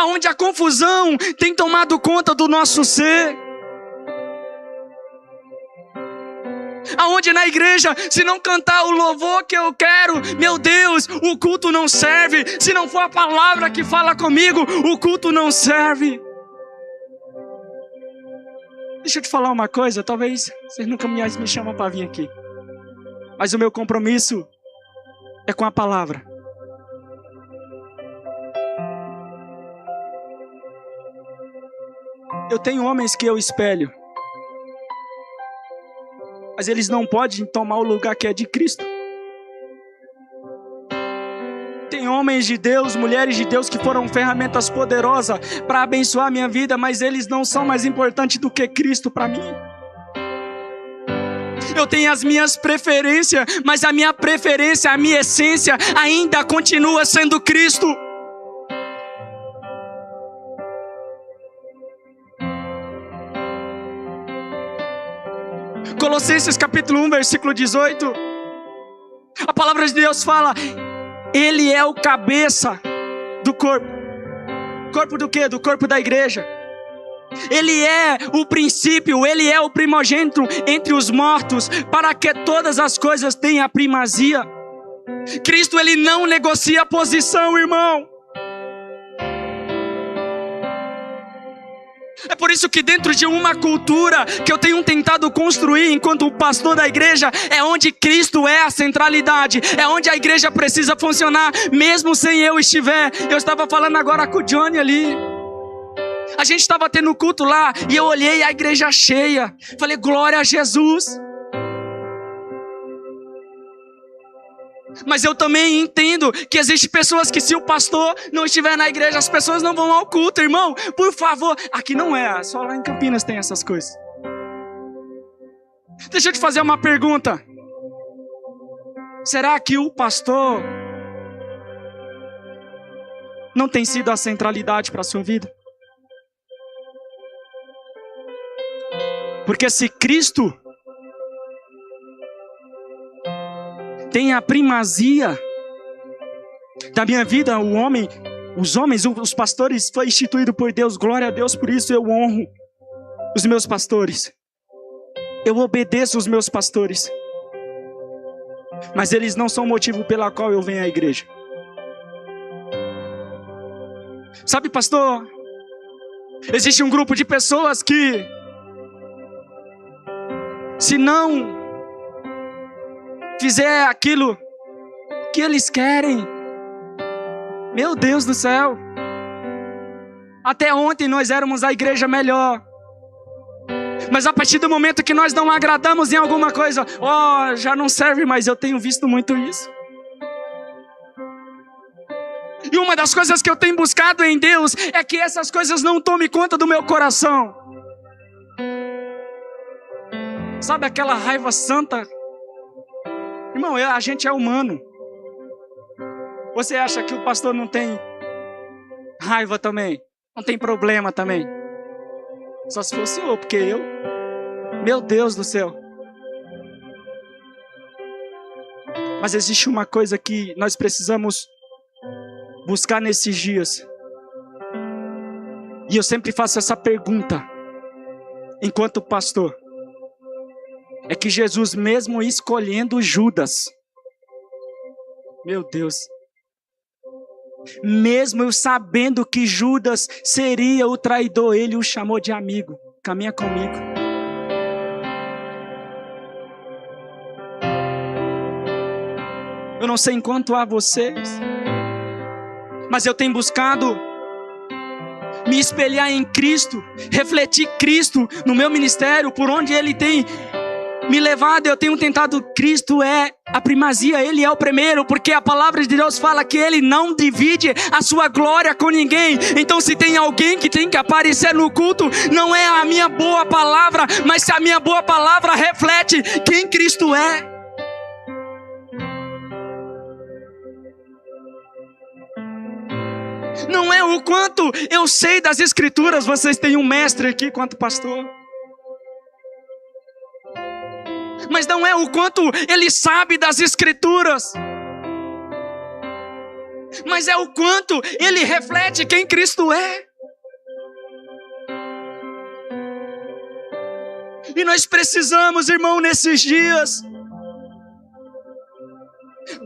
aonde a confusão tem tomado conta do nosso ser. Aonde na igreja, se não cantar o louvor que eu quero, meu Deus, o culto não serve. Se não for a palavra que fala comigo, o culto não serve. Deixa eu te falar uma coisa, talvez vocês nunca mais me chamam para vir aqui. Mas o meu compromisso é com a palavra. Eu tenho homens que eu espelho, mas eles não podem tomar o lugar que é de Cristo. Tem homens de Deus, mulheres de Deus que foram ferramentas poderosas para abençoar a minha vida, mas eles não são mais importantes do que Cristo para mim. Eu tenho as minhas preferências, mas a minha preferência, a minha essência ainda continua sendo Cristo. Colossenses capítulo 1, versículo 18. A palavra de Deus fala: Ele é o cabeça do corpo. Corpo do quê? Do corpo da igreja. Ele é o princípio, Ele é o primogênito entre os mortos, para que todas as coisas tenham a primazia. Cristo, Ele não negocia a posição, irmão. É por isso que dentro de uma cultura que eu tenho tentado construir enquanto pastor da igreja, é onde Cristo é a centralidade, é onde a igreja precisa funcionar, mesmo sem eu estiver. Eu estava falando agora com o Johnny ali. A gente estava tendo culto lá e eu olhei a igreja cheia. Falei, glória a Jesus. Mas eu também entendo que existem pessoas que se o pastor não estiver na igreja, as pessoas não vão ao culto, irmão. Por favor, aqui não é, só lá em Campinas tem essas coisas. Deixa eu te fazer uma pergunta. Será que o pastor não tem sido a centralidade para a sua vida? Porque se Cristo tem a primazia da minha vida, os pastores foi instituído por Deus, glória a Deus, por isso eu honro os meus pastores. Eu obedeço os meus pastores. Mas eles não são o motivo pelo qual eu venho à igreja. Sabe, pastor, existe um grupo de pessoas que, se não fizer aquilo que eles querem, meu Deus do céu, até ontem nós éramos a igreja melhor, mas a partir do momento que nós não agradamos em alguma coisa, já não serve mais. Eu tenho visto muito isso. E uma das coisas que eu tenho buscado em Deus é que essas coisas não tomem conta do meu coração. Sabe aquela raiva santa? Irmão, a gente é humano. Você acha que o pastor não tem raiva também? Não tem problema também? Só se fosse eu, porque eu... Meu Deus do céu. Mas existe uma coisa que nós precisamos buscar nesses dias. E eu sempre faço essa pergunta, enquanto pastor. É que Jesus, mesmo escolhendo Judas, meu Deus, mesmo eu sabendo que Judas seria o traidor, Ele o chamou de amigo. Caminha comigo. Eu não sei enquanto a vocês, mas eu tenho buscado me espelhar em Cristo, refletir Cristo no meu ministério, por onde Ele tem me levado. Eu tenho tentado. Cristo é a primazia, Ele é o primeiro, porque a palavra de Deus fala que Ele não divide a sua glória com ninguém. Então, se tem alguém que tem que aparecer no culto, não é a minha boa palavra, mas se a minha boa palavra reflete quem Cristo é. Não é o quanto eu sei das escrituras. Vocês têm um mestre aqui quanto pastor, mas não é o quanto ele sabe das escrituras, mas é o quanto ele reflete quem Cristo é. E nós precisamos, irmão, nesses dias,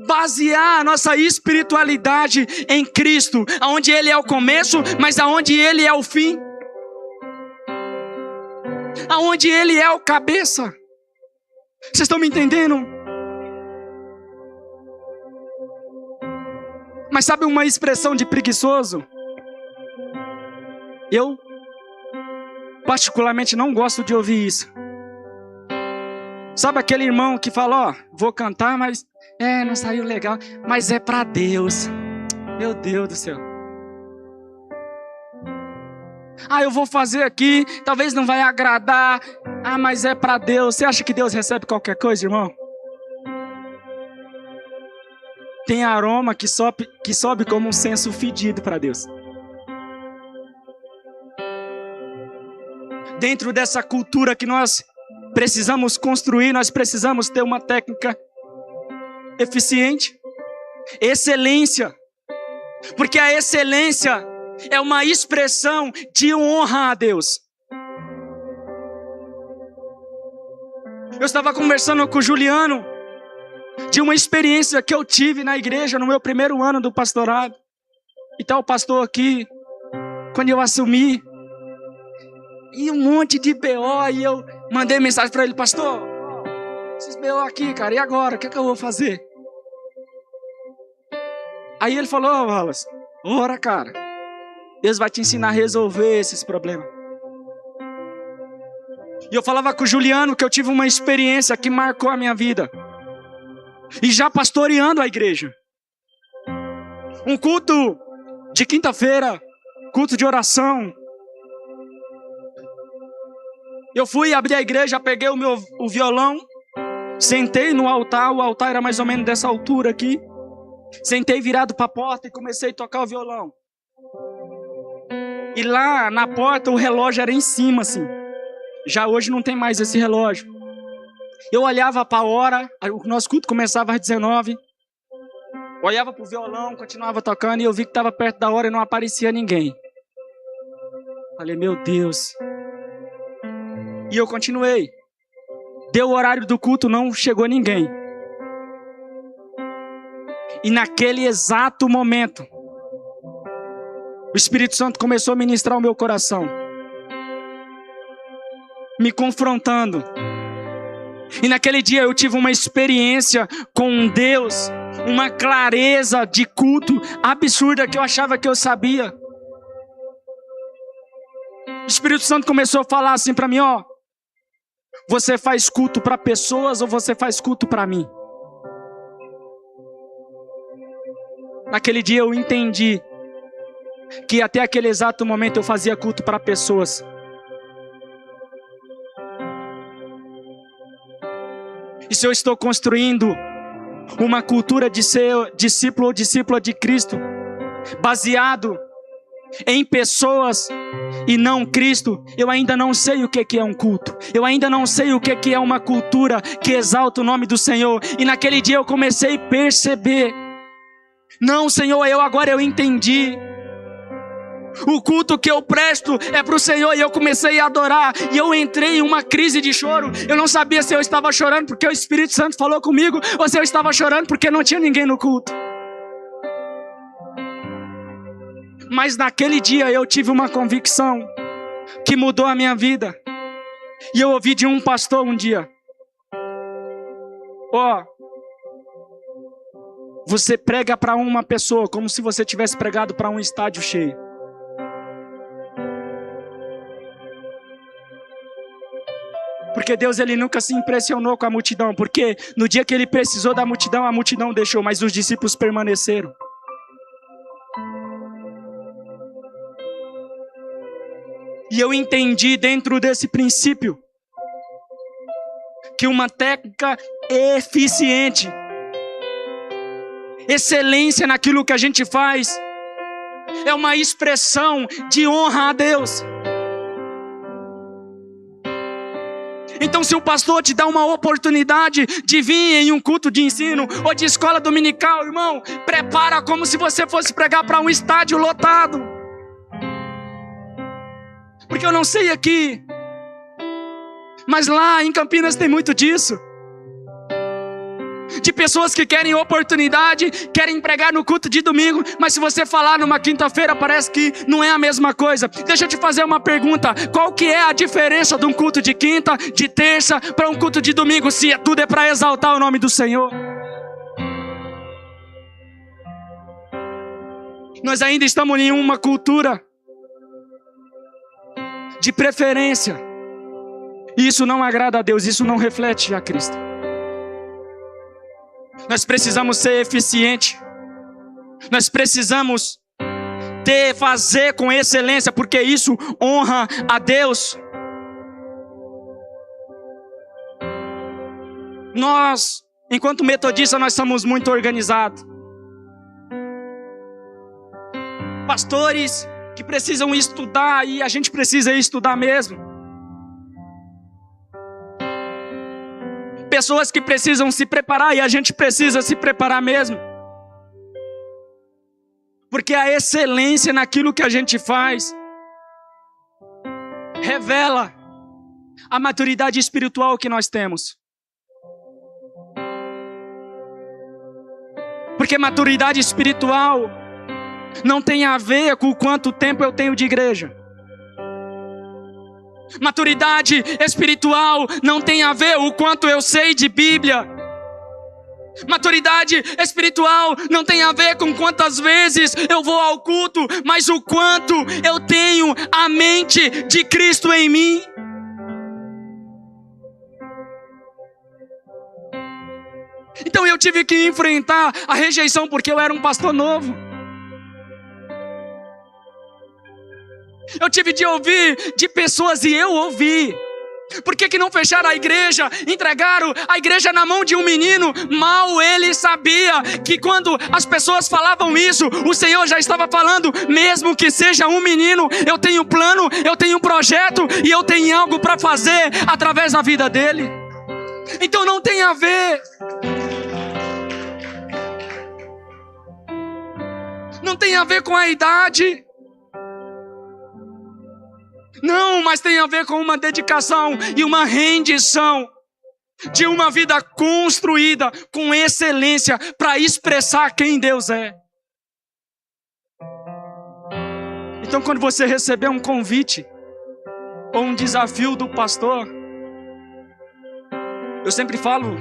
basear a nossa espiritualidade em Cristo, aonde Ele é o começo, mas aonde Ele é o fim, aonde Ele é o cabeça. Vocês estão me entendendo? Mas sabe uma expressão de preguiçoso? Eu particularmente não gosto de ouvir isso. Sabe aquele irmão que fala, ó, vou cantar, mas não saiu legal, mas é para Deus. Meu Deus do céu. Eu vou fazer aqui, talvez não vai agradar. Mas é para Deus. Você acha que Deus recebe qualquer coisa, irmão? Tem aroma que sobe como um senso fedido para Deus. Dentro dessa cultura que nós precisamos construir, nós precisamos ter uma técnica eficiente, excelência, porque a excelência é uma expressão de honra a Deus. Eu estava conversando com o Juliano de uma experiência que eu tive na igreja no meu primeiro ano do pastorado. E tá o pastor aqui, quando eu assumi, e um monte de BO, e eu mandei mensagem para ele, pastor, esses BO aqui, cara, e agora? O que eu vou fazer? Aí ele falou, Wallace, ora, cara, Deus vai te ensinar a resolver esses problemas. E eu falava com o Juliano que eu tive uma experiência que marcou a minha vida. E já pastoreando a igreja. Um culto de quinta-feira, culto de oração. Eu fui abrir a igreja, peguei o violão, sentei no altar, o altar era mais ou menos dessa altura aqui. Sentei virado para a porta e comecei a tocar o violão. E lá na porta o relógio era em cima assim. Já hoje não tem mais esse relógio. Eu olhava para a hora, o nosso culto começava às 19. Olhava para o violão, continuava tocando e eu vi que estava perto da hora e não aparecia ninguém. Falei, meu Deus. E eu continuei. Deu o horário do culto, não chegou ninguém. E naquele exato momento, o Espírito Santo começou a ministrar o meu coração, me confrontando. E naquele dia eu tive uma experiência com Deus, uma clareza de culto absurda que eu achava que eu sabia. O Espírito Santo começou a falar assim para mim, ó, você faz culto para pessoas ou você faz culto para mim? Naquele dia eu entendi que até aquele exato momento eu fazia culto para pessoas. E se eu estou construindo uma cultura de ser discípulo ou discípula de Cristo, baseado em pessoas e não Cristo, eu ainda não sei o que é um culto. Eu ainda não sei o que é uma cultura que exalta o nome do Senhor. E naquele dia eu comecei a perceber, não, Senhor, agora eu entendi. O culto que eu presto é para o Senhor. E eu comecei a adorar. E eu entrei em uma crise de choro. Eu não sabia se eu estava chorando porque o Espírito Santo falou comigo, ou se eu estava chorando porque não tinha ninguém no culto. Mas naquele dia eu tive uma convicção que mudou a minha vida. E eu ouvi de um pastor um dia, ó, você prega para uma pessoa como se você tivesse pregado para um estádio cheio. Porque Deus, ele nunca se impressionou com a multidão, porque no dia que ele precisou da multidão, a multidão deixou, mas os discípulos permaneceram. E eu entendi dentro desse princípio que uma técnica eficiente, excelência naquilo que a gente faz, é uma expressão de honra a Deus. Então, se o pastor te dá uma oportunidade de vir em um culto de ensino ou de escola dominical, irmão, prepara como se você fosse pregar para um estádio lotado. Porque eu não sei aqui, mas lá em Campinas tem muito disso. De pessoas que querem oportunidade, querem pregar no culto de domingo, mas se você falar numa quinta-feira, parece que não é a mesma coisa. Deixa eu te fazer uma pergunta: qual que é a diferença de um culto de quinta, de terça, para um culto de domingo, se tudo é para exaltar o nome do Senhor? Nós ainda estamos em uma cultura de preferência, e isso não agrada a Deus, isso não reflete a Cristo. Nós precisamos ser eficientes. Nós precisamos fazer com excelência, porque isso honra a Deus. Nós, enquanto metodistas, nós somos muito organizados. Pastores que precisam estudar, e a gente precisa estudar mesmo. Pessoas que precisam se preparar, e a gente precisa se preparar mesmo. Porque a excelência naquilo que a gente faz revela a maturidade espiritual que nós temos. Porque maturidade espiritual não tem a ver com o quanto tempo eu tenho de igreja. Maturidade espiritual não tem a ver o quanto eu sei de Bíblia. Maturidade espiritual não tem a ver com quantas vezes eu vou ao culto, mas o quanto eu tenho a mente de Cristo em mim. Então eu tive que enfrentar a rejeição porque eu era um pastor novo. Eu tive de ouvir de pessoas, e eu ouvi: por que não fecharam a igreja? Entregaram a igreja na mão de um menino. Mal ele sabia que quando as pessoas falavam isso, o Senhor já estava falando: mesmo que seja um menino, eu tenho plano, eu tenho um projeto, e eu tenho algo para fazer através da vida dele. Então não tem a ver. Não tem a ver com a idade. Não, mas tem a ver com uma dedicação e uma rendição de uma vida construída com excelência para expressar quem Deus é. Então, quando você receber um convite ou um desafio do pastor, eu sempre falo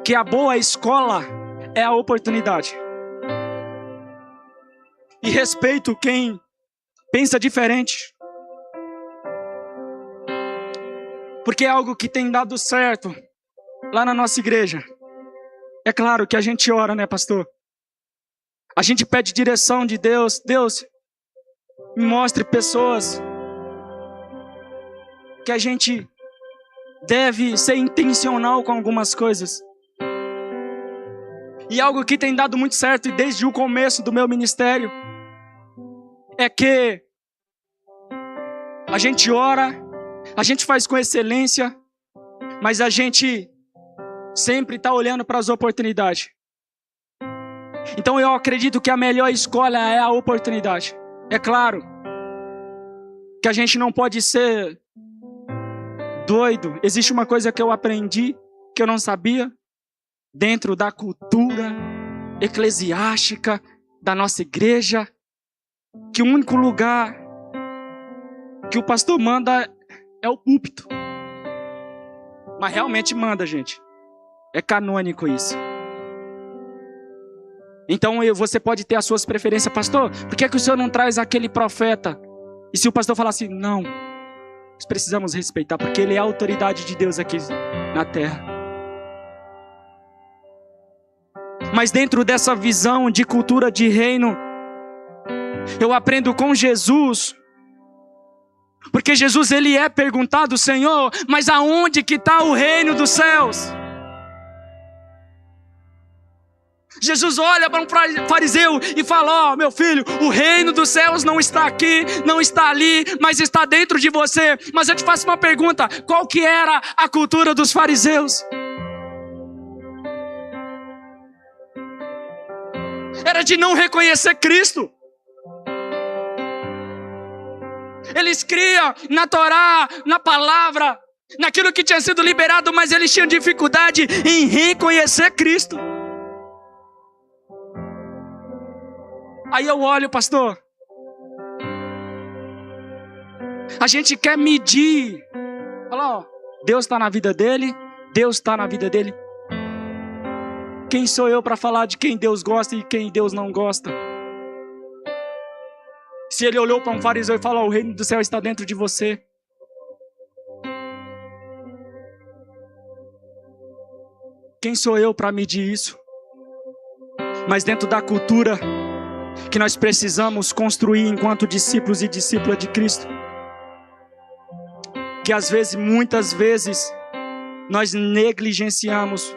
que a boa escola é a oportunidade. E respeito quem pensa diferente, porque é algo que tem dado certo lá na nossa igreja. É claro que a gente ora, né, pastor? A gente pede direção de Deus. Deus, me mostre pessoas que a gente deve ser intencional com algumas coisas. E algo que tem dado muito certo, e desde o começo do meu ministério, é que a gente ora, a gente faz com excelência, mas a gente sempre está olhando para as oportunidades. Então eu acredito que a melhor escolha é a oportunidade. É claro que a gente não pode ser doido. Existe uma coisa que eu aprendi, que eu não sabia, dentro da cultura eclesiástica da nossa igreja, que o único lugar que o pastor manda é o púlpito. Mas realmente manda, gente. É canônico isso. Então você pode ter as suas preferências. Pastor, por que o senhor não traz aquele profeta? E se o pastor falar assim: não, nós precisamos respeitar, porque ele é a autoridade de Deus aqui na terra. Mas dentro dessa visão de cultura de reino, eu aprendo com Jesus, porque Jesus, ele é perguntado: Senhor, mas aonde que está o reino dos céus? Jesus olha para um fariseu e fala: ó, meu filho, o reino dos céus não está aqui, não está ali, mas está dentro de você. Mas eu te faço uma pergunta: qual que era a cultura dos fariseus? Era de não reconhecer Cristo. Eles criam na Torá, na palavra, naquilo que tinha sido liberado, mas eles tinham dificuldade em reconhecer Cristo. Aí eu olho, pastor, a gente quer medir. Fala, ó, Deus está na vida dele, Deus está na vida dele. Quem sou eu para falar de quem Deus gosta e quem Deus não gosta? Se ele olhou para um fariseu e falou: o reino do céu está dentro de você. Quem sou eu para medir isso? Mas dentro da cultura que nós precisamos construir enquanto discípulos e discípulas de Cristo, que às vezes, muitas vezes, nós negligenciamos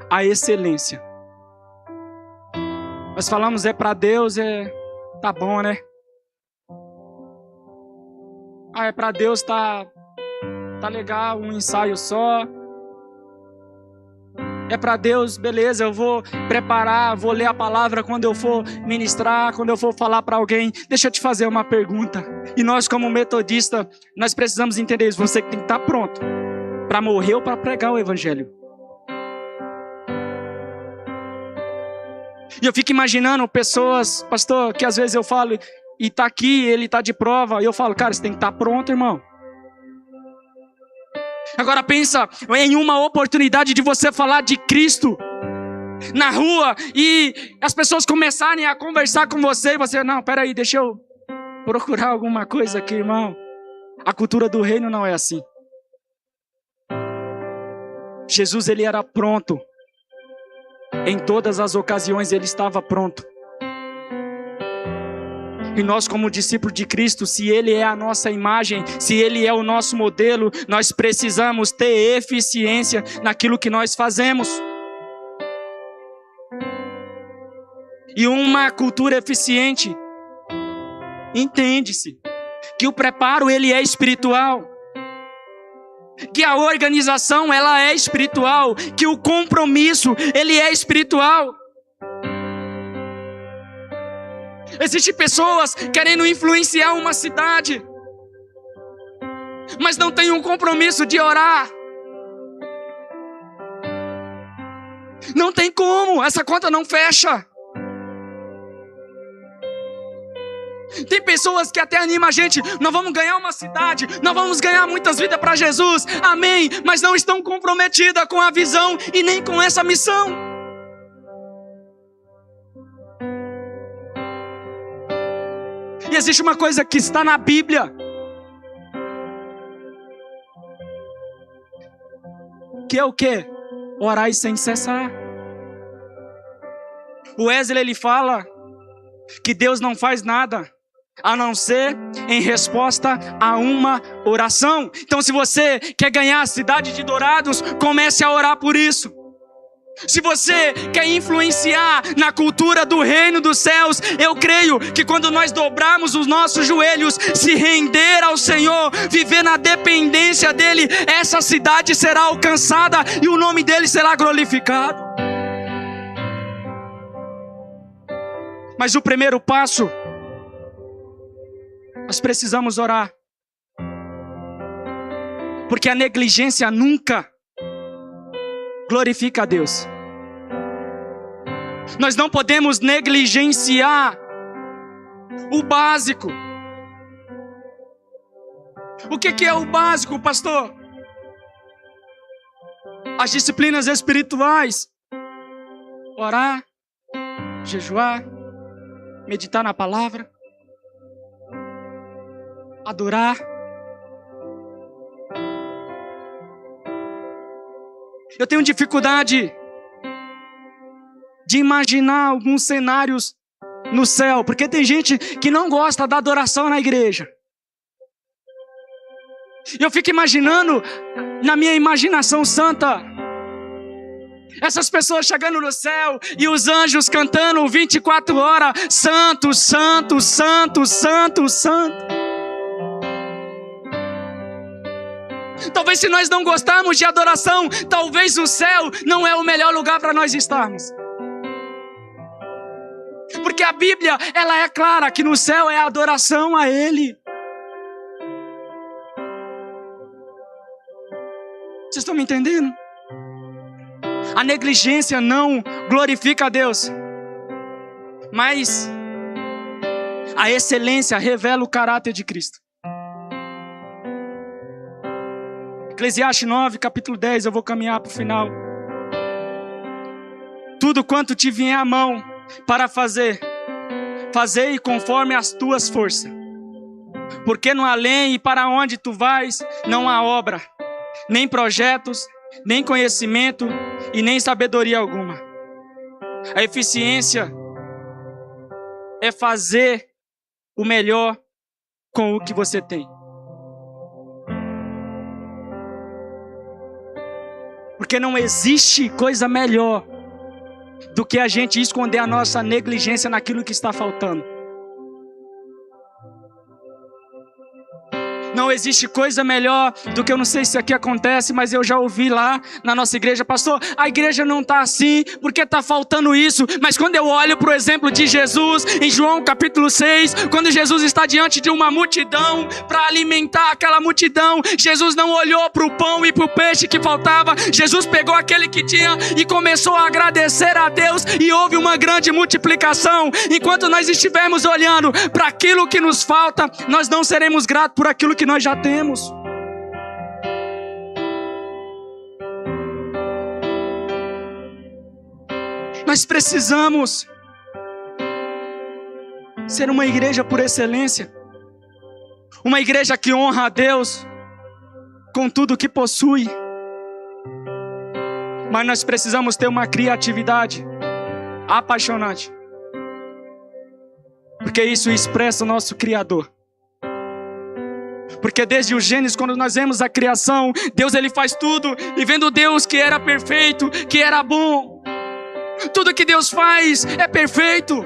a excelência. Nós falamos é para Deus, tá bom, né? Ah, é para Deus, tá legal, um ensaio só. É para Deus, beleza, eu vou preparar, vou ler a palavra quando eu for ministrar, quando eu for falar para alguém. Deixa eu te fazer uma pergunta. E nós, como metodistas, nós precisamos entender isso. Você que tem que estar pronto para morrer ou para pregar o evangelho. E eu fico imaginando pessoas, pastor, que às vezes eu falo, e tá aqui, ele tá de prova, e eu falo: cara, você tem que estar pronto, irmão. Agora pensa em uma oportunidade de você falar de Cristo na rua e as pessoas começarem a conversar com você e você: não, peraí, deixa eu procurar alguma coisa aqui, irmão. A cultura do reino não é assim. Jesus, ele era pronto. Em todas as ocasiões ele estava pronto. E nós, como discípulos de Cristo, se ele é a nossa imagem, se ele é o nosso modelo, nós precisamos ter eficiência naquilo que nós fazemos. E uma cultura eficiente, entende-se que o preparo ele é espiritual, que a organização ela é espiritual, que o compromisso ele é espiritual. Existem pessoas querendo influenciar uma cidade, mas não tem um compromisso de orar. Não tem como, essa conta não fecha. Tem pessoas que até animam a gente: nós vamos ganhar uma cidade, nós vamos ganhar muitas vidas para Jesus, amém, mas não estão comprometidas com a visão e nem com essa missão. E existe uma coisa que está na Bíblia, que é o quê? Orai sem cessar. O Wesley ele fala que Deus não faz nada a não ser em resposta a uma oração. Então, se você quer ganhar a cidade de Dourados, comece a orar por isso. Se você quer influenciar na cultura do reino dos céus, eu creio que quando nós dobrarmos os nossos joelhos, se render ao Senhor, viver na dependência dEle, essa cidade será alcançada e o nome dEle será glorificado. Mas o primeiro passo, nós precisamos orar. Porque a negligência nunca glorifica a Deus. Nós não podemos negligenciar o básico. O que é o básico, pastor? As disciplinas espirituais: orar, jejuar, meditar na palavra, adorar. Eu tenho dificuldade de imaginar alguns cenários no céu, porque tem gente que não gosta da adoração na igreja. Eu fico imaginando, na minha imaginação santa, Essas pessoas chegando no céu e os anjos cantando 24 horas, santo, santo, santo, santo, santo. Talvez se nós não gostarmos de adoração, talvez o céu não é o melhor lugar para nós estarmos. Porque a Bíblia, ela é clara que no céu é a adoração a Ele. Vocês estão me entendendo? A negligência não glorifica a Deus, mas a excelência revela o caráter de Cristo. Eclesiastes 9, capítulo 10, eu vou caminhar para o final. Tudo quanto te vier à mão para fazer, fazei conforme as tuas forças. Porque no além e para onde tu vais, não há obra, nem projetos, nem conhecimento e nem sabedoria alguma. A eficiência é fazer o melhor com o que você tem. Porque não existe coisa melhor do que a gente esconder a nossa negligência naquilo que está faltando. Não existe coisa melhor do que, eu não sei se aqui acontece, mas eu já ouvi lá na nossa igreja, pastor, a igreja não está assim, porque está faltando isso. Mas quando eu olho para o exemplo de Jesus, em João capítulo 6, quando Jesus está diante de uma multidão, para alimentar aquela multidão, Jesus não olhou para o pão e para o peixe que faltava, Jesus pegou aquele que tinha e começou a agradecer a Deus, e houve uma grande multiplicação. Enquanto nós estivermos olhando para aquilo que nos falta, nós não seremos gratos por aquilo que nós já temos. Nós precisamos ser uma igreja por excelência, uma igreja que honra a Deus com tudo que possui, mas nós precisamos ter uma criatividade apaixonante, porque isso expressa o nosso Criador. Porque desde o Gênesis, quando nós vemos a criação, Deus ele faz tudo, e vendo Deus que era perfeito, que era bom, tudo que Deus faz é perfeito.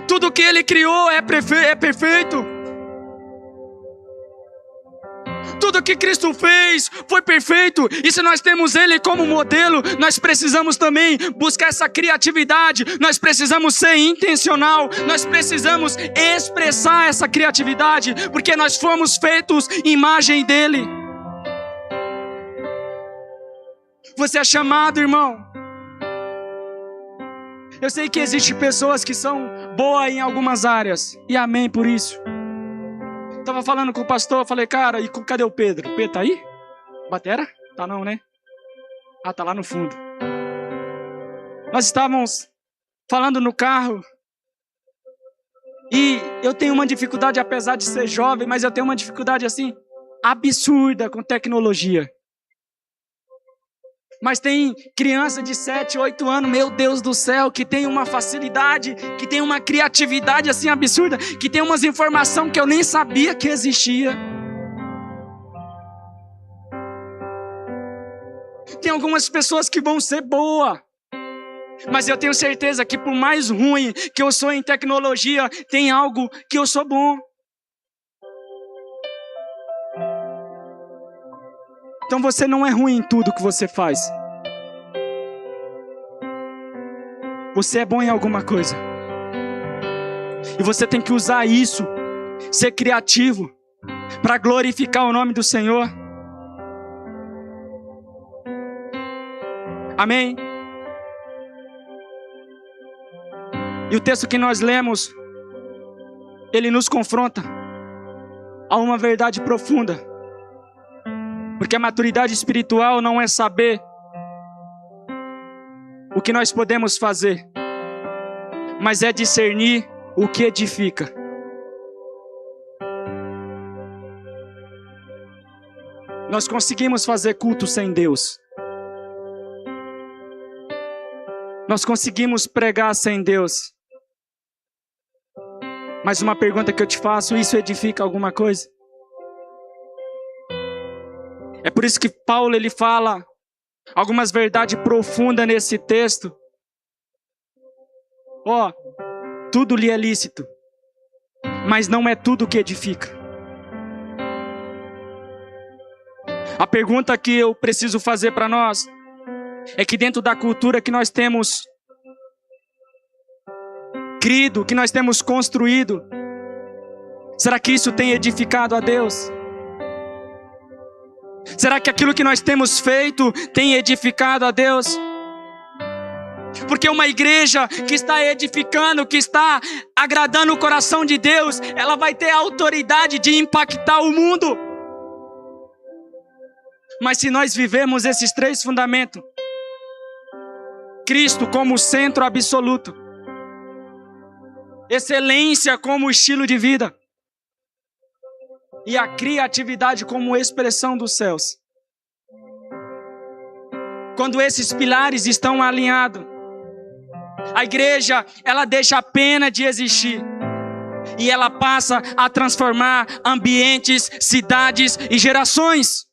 Tudo que Ele criou é perfeito. Tudo que Cristo fez foi perfeito. E se nós temos Ele como modelo, nós precisamos também buscar essa criatividade. Nós precisamos ser intencional. Nós precisamos expressar essa criatividade, porque nós fomos feitos em imagem dEle. Você é chamado, irmão. Eu sei que existem pessoas que são boas em algumas áreas, e amém por isso. Estava falando com o pastor, falei, cara, e cadê o Pedro? O Pedro tá aí? Batera? Tá não, né? Ah, tá lá no fundo. Nós estávamos falando no carro, e eu tenho uma dificuldade, apesar de ser jovem, mas eu tenho uma dificuldade assim, absurda com tecnologia. Mas tem criança de 7, 8 anos, meu Deus do céu, que tem uma facilidade, que tem uma criatividade assim absurda, que tem umas informações que eu nem sabia que existia. Tem algumas pessoas que vão ser boas, mas eu tenho certeza que por mais ruim que eu sou em tecnologia, tem algo que eu sou bom. Então você não é ruim em tudo que você faz. Você é bom em alguma coisa. E você tem que usar isso, ser criativo, para glorificar o nome do Senhor. Amém? E o texto que nós lemos, ele nos confronta a uma verdade profunda. Porque a maturidade espiritual não é saber o que nós podemos fazer, mas é discernir o que edifica. Nós conseguimos fazer culto sem Deus. Nós conseguimos pregar sem Deus. Mas uma pergunta que eu te faço, isso edifica alguma coisa? Por isso que Paulo ele fala algumas verdades profundas nesse texto. Ó, tudo lhe é lícito, mas não é tudo que edifica. A pergunta que eu preciso fazer para nós é que dentro da cultura que nós temos crido, que nós temos construído, será que isso tem edificado a Deus? Será que aquilo que nós temos feito tem edificado a Deus? Porque uma igreja que está edificando, que está agradando o coração de Deus, ela vai ter a autoridade de impactar o mundo. Mas se nós vivemos esses 3 fundamentos, Cristo como centro absoluto, excelência como estilo de vida, e a criatividade como expressão dos céus. Quando esses pilares estão alinhados, a igreja, ela deixa a pena de existir. E ela passa a transformar ambientes, cidades e gerações.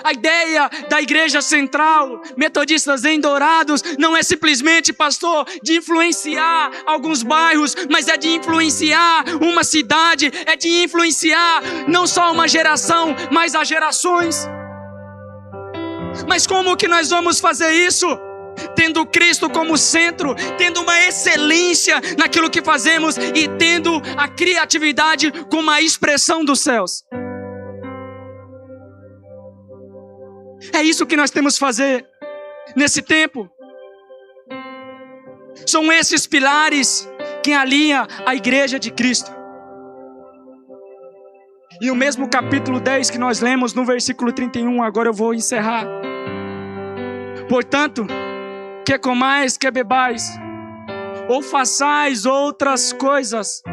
A ideia da igreja central, metodistas em Dourados, não é simplesmente, pastor, de influenciar alguns bairros, mas é de influenciar uma cidade, é de influenciar não só uma geração, mas as gerações. Mas como que nós vamos fazer isso? Tendo Cristo como centro, tendo uma excelência naquilo que fazemos e tendo a criatividade como a expressão dos céus. É isso que nós temos que fazer nesse tempo. São esses pilares que alinham a igreja de Cristo. E o mesmo capítulo 10 que nós lemos no versículo 31, agora eu vou encerrar. Portanto, quer comais, quer bebais, ou façais outras coisas,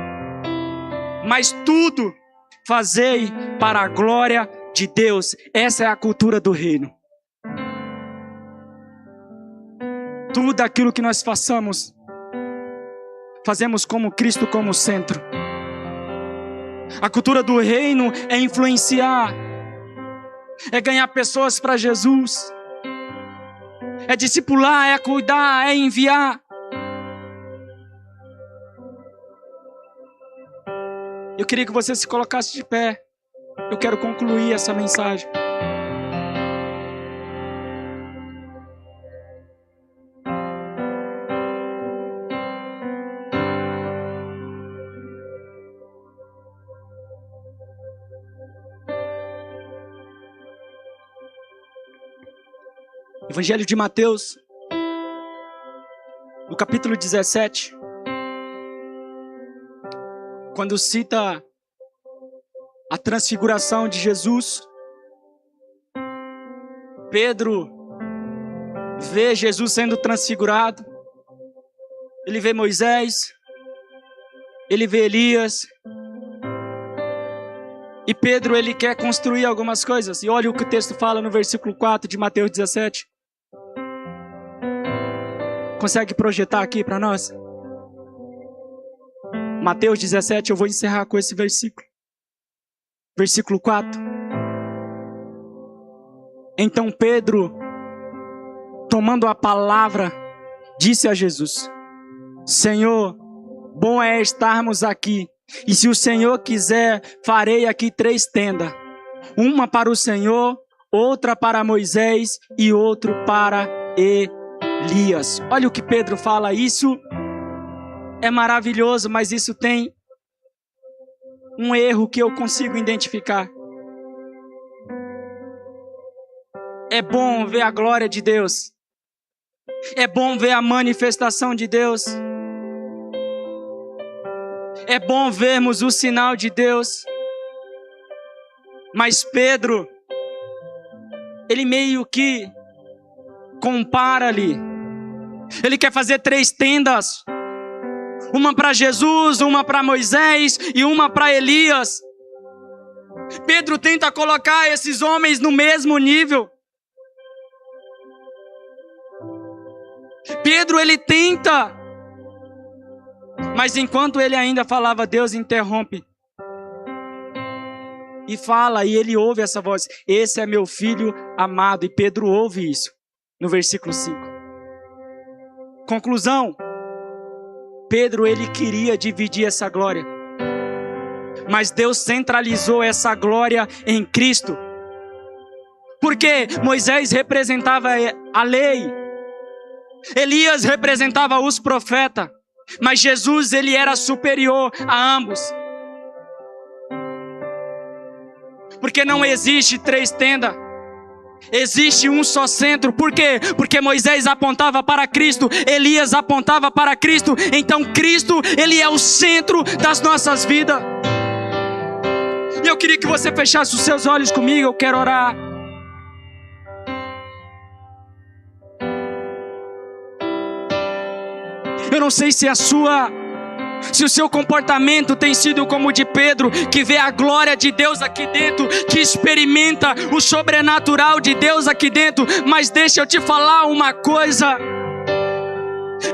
mas tudo fazei para a glória de Deus. Essa é a cultura do reino. Tudo aquilo que nós façamos, fazemos como Cristo como centro. A cultura do reino é influenciar, é ganhar pessoas para Jesus, é discipular, é cuidar, é enviar. Eu queria que você se colocasse de pé. Eu quero concluir essa mensagem. Evangelho de Mateus, no capítulo 17, quando cita a transfiguração de Jesus, Pedro vê Jesus sendo transfigurado, ele vê Moisés, ele vê Elias, e Pedro ele quer construir algumas coisas, e olha o que o texto fala no versículo 4 de Mateus 17. Consegue projetar aqui para nós? Mateus 17, eu vou encerrar com esse versículo. Versículo 4. Então Pedro, tomando a palavra, disse a Jesus: Senhor, bom é estarmos aqui. E se o Senhor quiser, farei aqui 3 tendas. Uma para o Senhor, outra para Moisés e outro para Elias. Olha o que Pedro fala. Isso é maravilhoso, mas isso tem um erro que eu consigo identificar. É bom ver a glória de Deus. É bom ver a manifestação de Deus. É bom vermos o sinal de Deus. Mas Pedro, ele meio que compara ali. Ele quer fazer 3 tendas. Uma para Jesus, uma para Moisés e uma para Elias. Pedro tenta colocar esses homens no mesmo nível. Pedro ele tenta. Mas enquanto ele ainda falava, Deus interrompe. e fala, e ele ouve essa voz: esse é meu filho amado. E Pedro ouve isso no versículo 5. Conclusão: Pedro, ele queria dividir essa glória, mas Deus centralizou essa glória em Cristo. Porque Moisés representava a lei, Elias representava os profetas, mas Jesus, ele era superior a ambos. Porque não existe 3 tendas, existe um só centro. Por quê? Porque Moisés apontava para Cristo, Elias apontava para Cristo. Então Cristo, ele é o centro das nossas vidas. E eu queria que você fechasse os seus olhos comigo, eu quero orar. Eu não sei se o seu comportamento tem sido como o de Pedro, que vê a glória de Deus aqui dentro, que experimenta o sobrenatural de Deus aqui dentro. Mas deixa eu te falar uma coisa: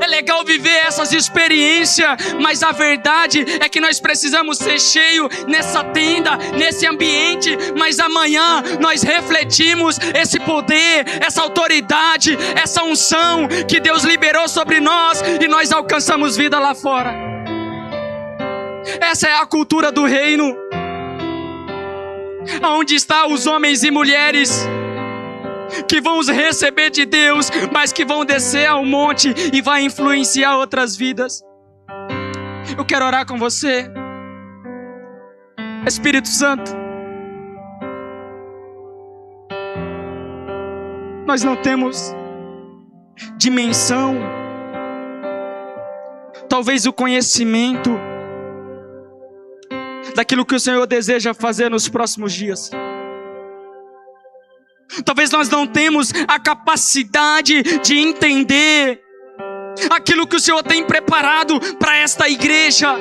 é legal viver essas experiências, mas a verdade é que nós precisamos ser cheios nessa tenda, nesse ambiente. Mas amanhã nós refletimos esse poder, essa autoridade, essa unção que Deus liberou sobre nós, e nós alcançamos vida lá fora. Essa é a cultura do reino, onde estão os homens e mulheres que vão receber de Deus, mas que vão descer ao monte e vai influenciar outras vidas. Eu quero orar com você. Espírito Santo, nós não temos dimensão, talvez o conhecimento daquilo que o Senhor deseja fazer nos próximos dias. Talvez nós não temos a capacidade de entender aquilo que o Senhor tem preparado para esta igreja.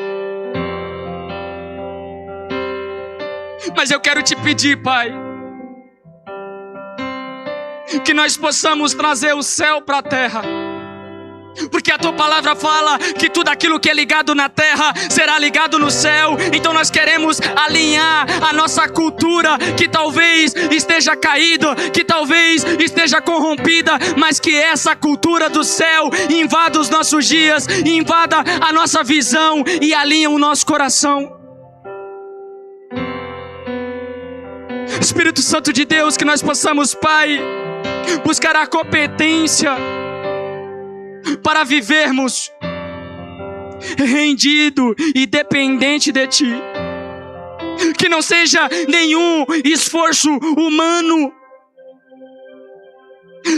Mas eu quero te pedir, Pai, que nós possamos trazer o céu para a terra. Porque a tua palavra fala que tudo aquilo que é ligado na terra será ligado no céu. Então nós queremos alinhar a nossa cultura, que talvez esteja caída, que talvez esteja corrompida, mas que essa cultura do céu invada os nossos dias, invada a nossa visão e alinha o nosso coração. Espírito Santo de Deus, que nós possamos, Pai, buscar a competência para vivermos rendido e dependente de Ti. Que não seja nenhum esforço humano,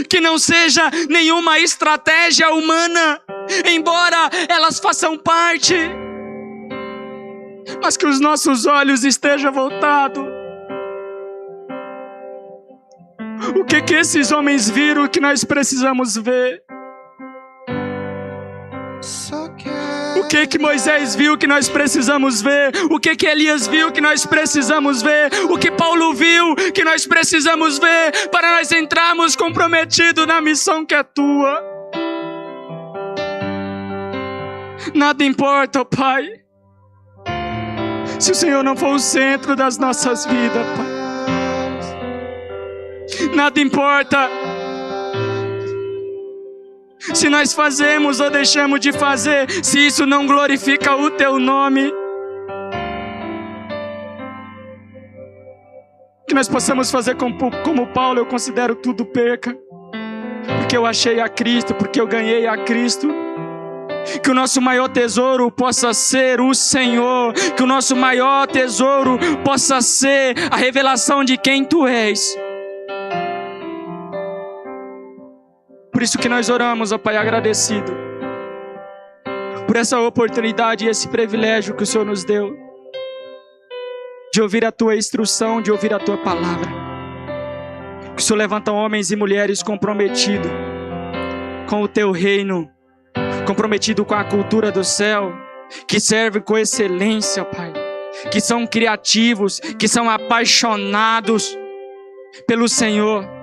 que não seja nenhuma estratégia humana, embora elas façam parte, mas que os nossos olhos estejam voltados. O que esses homens viram que nós precisamos ver? O que Moisés viu que nós precisamos ver? O que Elias viu que nós precisamos ver? O que Paulo viu que nós precisamos ver para nós entrarmos comprometidos na missão que é Tua? Nada importa, oh Pai, se o Senhor não for o centro das nossas vidas, Pai. Nada importa se nós fazemos ou deixamos de fazer, se isso não glorifica o Teu nome. Que nós possamos fazer como Paulo: eu considero tudo perca, porque eu achei a Cristo, porque eu ganhei a Cristo. Que o nosso maior tesouro possa ser o Senhor, que o nosso maior tesouro possa ser a revelação de quem Tu és. Por isso que nós oramos, ó Pai, agradecido por essa oportunidade e esse privilégio que o Senhor nos deu de ouvir a Tua instrução, de ouvir a Tua palavra. Que o Senhor levanta homens e mulheres comprometidos com o Teu reino, comprometidos com a cultura do céu, que servem com excelência, Pai, que são criativos, que são apaixonados pelo Senhor.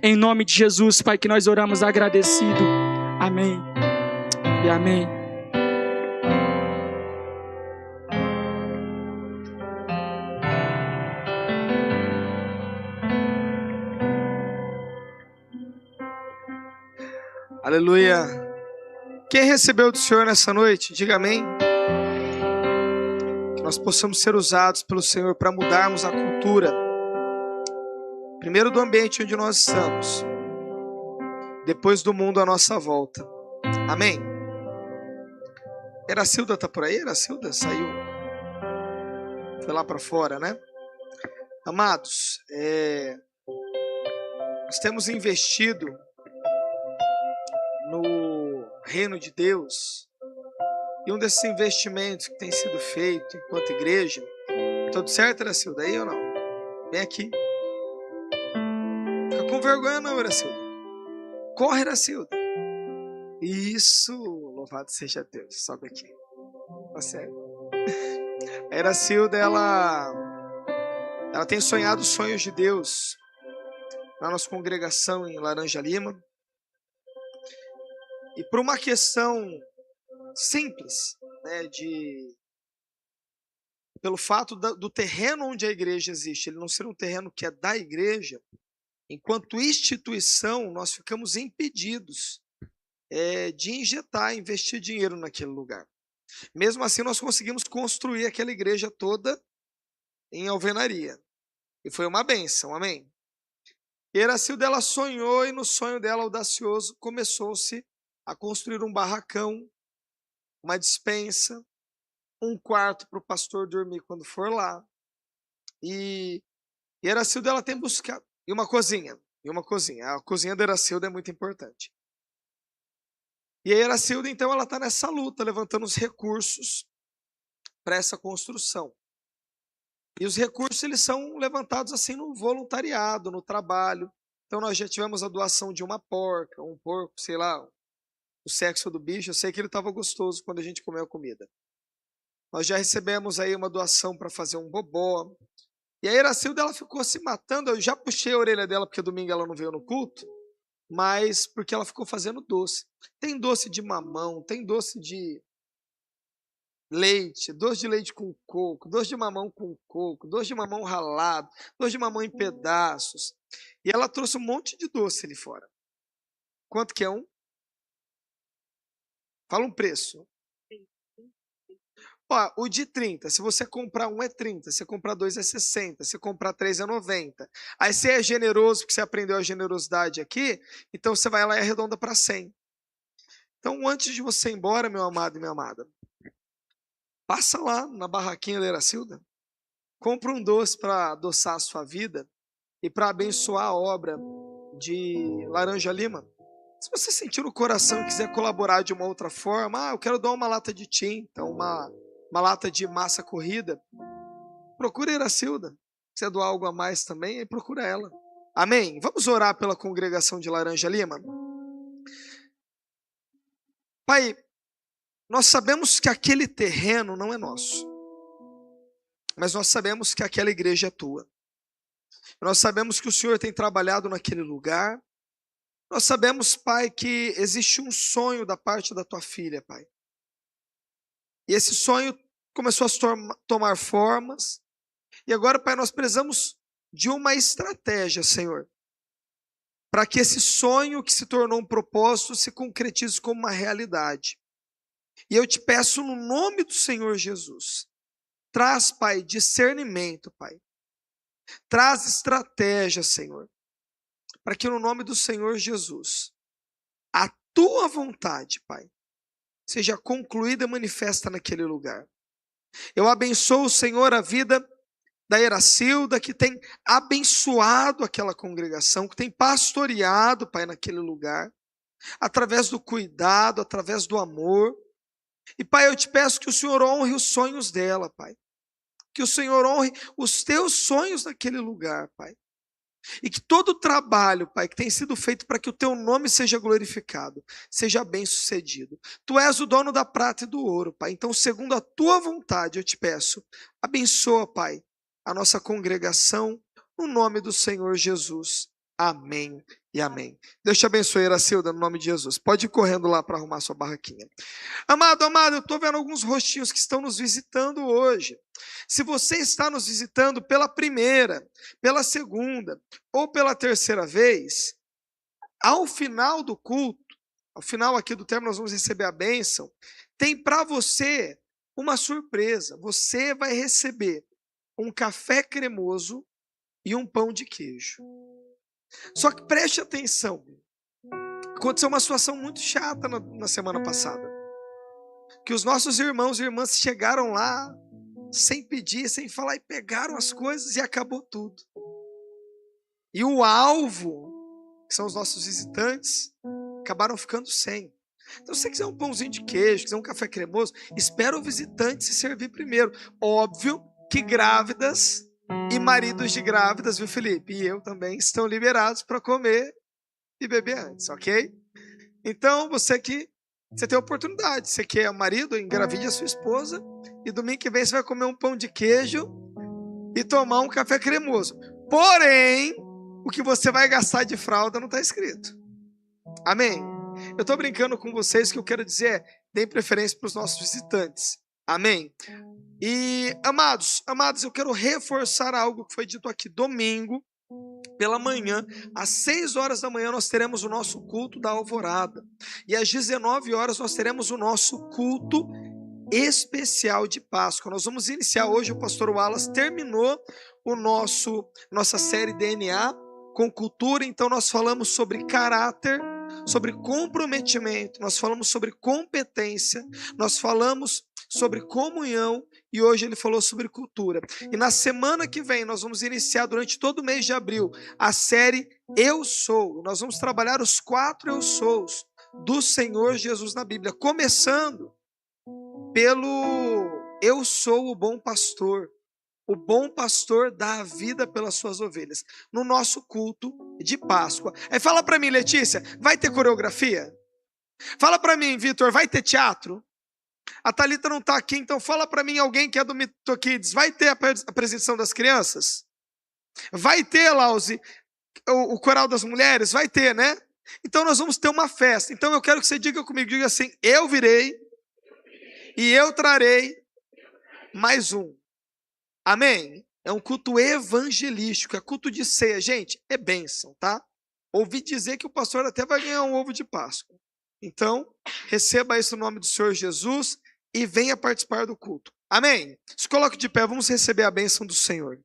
Em nome de Jesus, Pai, que nós oramos agradecido. Amém e amém. Aleluia. Quem recebeu do Senhor nessa noite, diga amém. Que nós possamos ser usados pelo Senhor para mudarmos a cultura. Primeiro do ambiente onde nós estamos, depois do mundo à nossa volta. Amém. Eracilda está por aí? Eracilda saiu. Foi lá para fora, né? Amados, nós temos investido no reino de Deus. E um desses investimentos que tem sido feito enquanto igreja. Tudo certo, Eracilda? Aí ou não? Vem aqui. Fica com vergonha não, Eracilda. Corre, Eracilda. Isso, louvado seja Deus. Sobe aqui. Tá sério. A Eracilda, ela tem sonhado os sonhos de Deus na nossa congregação em Laranja Lima. E por uma questão simples, né, pelo fato do terreno onde a igreja existe, ele não ser um terreno que é da igreja, enquanto instituição, nós ficamos impedidos de investir dinheiro naquele lugar. Mesmo assim, nós conseguimos construir aquela igreja toda em alvenaria. E foi uma bênção, amém? E Eracilda, ela sonhou, e no sonho dela, audacioso, começou-se a construir um barracão, uma despensa, um quarto para o pastor dormir quando for lá. E Eracilda, ela tem buscado. E uma cozinha. A cozinha da Eracilda é muito importante. E a Eracilda, então, ela está nessa luta, levantando os recursos para essa construção. E os recursos, eles são levantados assim no voluntariado, no trabalho. Então, nós já tivemos a doação de uma porca, um porco, sei lá, o sexo do bicho. Eu sei que ele estava gostoso quando a gente comeu a comida. Nós já recebemos aí uma doação para fazer um bobó. E a Eracilda, ela ficou se matando. Eu já puxei a orelha dela, porque domingo ela não veio no culto, mas porque ela ficou fazendo doce. Tem doce de mamão, tem doce de leite, doce de leite com coco, doce de mamão com coco, doce de mamão ralado, doce de mamão em pedaços. E ela trouxe um monte de doce ali fora. Quanto que é um? Fala um preço. Ó, o de 30, se você comprar um é 30, se você comprar dois é 60, se comprar 3 é 90. Aí você é generoso, porque você aprendeu a generosidade aqui, então você vai lá e arredonda para 100. Então, antes de você ir embora, meu amado e minha amada, passa lá na barraquinha da Eracilda, compra um doce para adoçar a sua vida e para abençoar a obra de Laranja Lima. Se você sentir no coração e quiser colaborar de uma outra forma, eu quero dar uma lata de tinta, uma lata de massa corrida, procura a Eracilda. Se quiser doar algo a mais também, aí procura ela. Amém? Vamos orar pela congregação de Laranja Lima? Pai, nós sabemos que aquele terreno não é nosso, mas nós sabemos que aquela igreja é tua. Nós sabemos que o Senhor tem trabalhado naquele lugar. Nós sabemos, Pai, que existe um sonho da parte da tua filha, Pai. E esse sonho começou a tomar formas. E agora, Pai, nós precisamos de uma estratégia, Senhor, para que esse sonho que se tornou um propósito se concretize como uma realidade. E eu te peço no nome do Senhor Jesus, traz, Pai, discernimento, Pai. Traz estratégia, Senhor, para que no nome do Senhor Jesus, a tua vontade, Pai, seja concluída e manifesta naquele lugar. Eu abençoo, Senhor, a vida da Eracilda, que tem abençoado aquela congregação, que tem pastoreado, Pai, naquele lugar, através do cuidado, através do amor. E, Pai, eu te peço que o Senhor honre os sonhos dela, Pai. Que o Senhor honre os teus sonhos naquele lugar, Pai. E que todo o trabalho, Pai, que tem sido feito para que o teu nome seja glorificado, seja bem sucedido. Tu és o dono da prata e do ouro, Pai. Então, segundo a tua vontade, eu te peço, abençoa, Pai, a nossa congregação, no nome do Senhor Jesus. Amém e amém. Deus te abençoe, Eracilda, no nome de Jesus. Pode ir correndo lá para arrumar sua barraquinha. Amado, eu estou vendo alguns rostinhos que estão nos visitando hoje. Se você está nos visitando pela primeira, pela segunda ou pela terceira vez, ao final do culto, ao final aqui do termo nós vamos receber a bênção, tem para você uma surpresa. Você vai receber um café cremoso e um pão de queijo. Só que preste atenção. Aconteceu uma situação muito chata na semana passada. Que os nossos irmãos e irmãs chegaram lá sem pedir, sem falar, e pegaram as coisas e acabou tudo. E o alvo, que são os nossos visitantes, acabaram ficando sem. Então, se você quiser um pãozinho de queijo, quiser um café cremoso, espera o visitante se servir primeiro. Óbvio que grávidas e maridos de grávidas, viu, Felipe? E eu também estão liberados para comer e beber antes, ok? Então, você tem a oportunidade. Você quer marido, engravide a sua esposa e domingo que vem você vai comer um pão de queijo e tomar um café cremoso. Porém, o que você vai gastar de fralda não está escrito. Amém? Eu estou brincando com vocês, que eu quero dizer é, deem preferência para os nossos visitantes. Amém? E, amados, eu quero reforçar algo que foi dito aqui. Domingo, pela manhã, às 6 horas da manhã, nós teremos o nosso culto da alvorada. E às 19 horas nós teremos o nosso culto especial de Páscoa. Nós vamos iniciar hoje, o pastor Wallace terminou nossa série DNA com cultura, então nós falamos sobre caráter, sobre comprometimento, nós falamos sobre competência, nós falamos sobre comunhão e hoje ele falou sobre cultura. E na semana que vem nós vamos iniciar durante todo o mês de abril a série Eu Sou. Nós vamos trabalhar os 4 Eu Sous do Senhor Jesus na Bíblia, começando pelo Eu sou o bom pastor. O bom pastor dá a vida pelas suas ovelhas. No nosso culto de Páscoa. Aí fala para mim, Letícia, vai ter coreografia? Fala para mim, Vitor, vai ter teatro? A Thalita não está aqui, então fala para mim alguém que é do Mito Kids. Vai ter a apresentação das crianças? Vai ter, Lauzi, o coral das mulheres? Vai ter, né? Então nós vamos ter uma festa. Então eu quero que você diga comigo, diga assim, eu virei e eu trarei mais um. Amém? É um culto evangelístico, é culto de ceia. Gente, é bênção, tá? Ouvi dizer que o pastor até vai ganhar um ovo de Páscoa. Então, receba isso no nome do Senhor Jesus e venha participar do culto. Amém? Se coloque de pé, vamos receber a bênção do Senhor.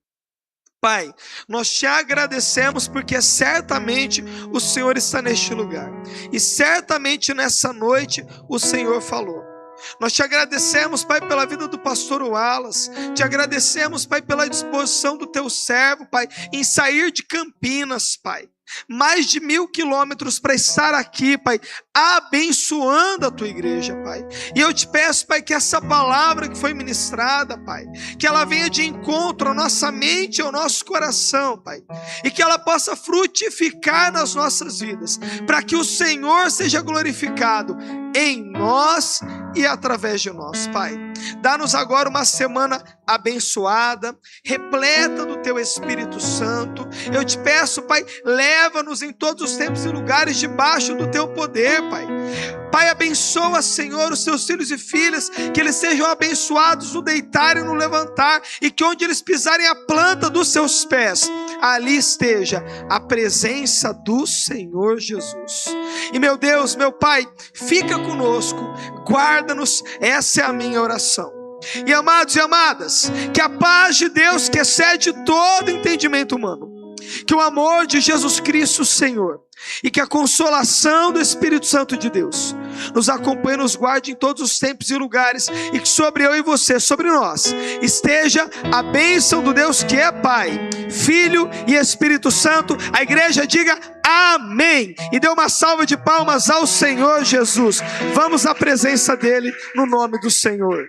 Pai, nós te agradecemos porque certamente o Senhor está neste lugar. E certamente nessa noite o Senhor falou. Nós te agradecemos, Pai, pela vida do pastor Wallace. Te agradecemos, Pai, pela disposição do teu servo, Pai, em sair de Campinas, Pai. Mais de 1000 quilômetros para estar aqui, Pai, abençoando a tua igreja, Pai. E eu te peço, Pai, que essa palavra que foi ministrada, Pai, que ela venha de encontro à nossa mente e ao nosso coração, Pai, e que ela possa frutificar nas nossas vidas, para que o Senhor seja glorificado em nós e através de nós, Pai. Dá-nos agora uma semana abençoada, repleta do teu Espírito Santo. Eu te peço, Pai, leva-nos em todos os tempos e lugares debaixo do teu poder, Pai. Pai, abençoa, Senhor, os teus filhos e filhas, que eles sejam abençoados no deitar e no levantar, e que onde eles pisarem a planta dos seus pés, ali esteja a presença do Senhor Jesus. E meu Deus, meu Pai, fica conosco, guarda-nos, essa é a minha oração. E amados e amadas, que a paz de Deus, que excede todo entendimento humano, que o amor de Jesus Cristo, Senhor, e que a consolação do Espírito Santo de Deus nos acompanhe, nos guarde em todos os tempos e lugares, e que sobre eu e você, sobre nós, esteja a bênção do Deus que é Pai, Filho e Espírito Santo. A igreja diga amém, e dê uma salva de palmas ao Senhor Jesus. Vamos à presença dele, no nome do Senhor.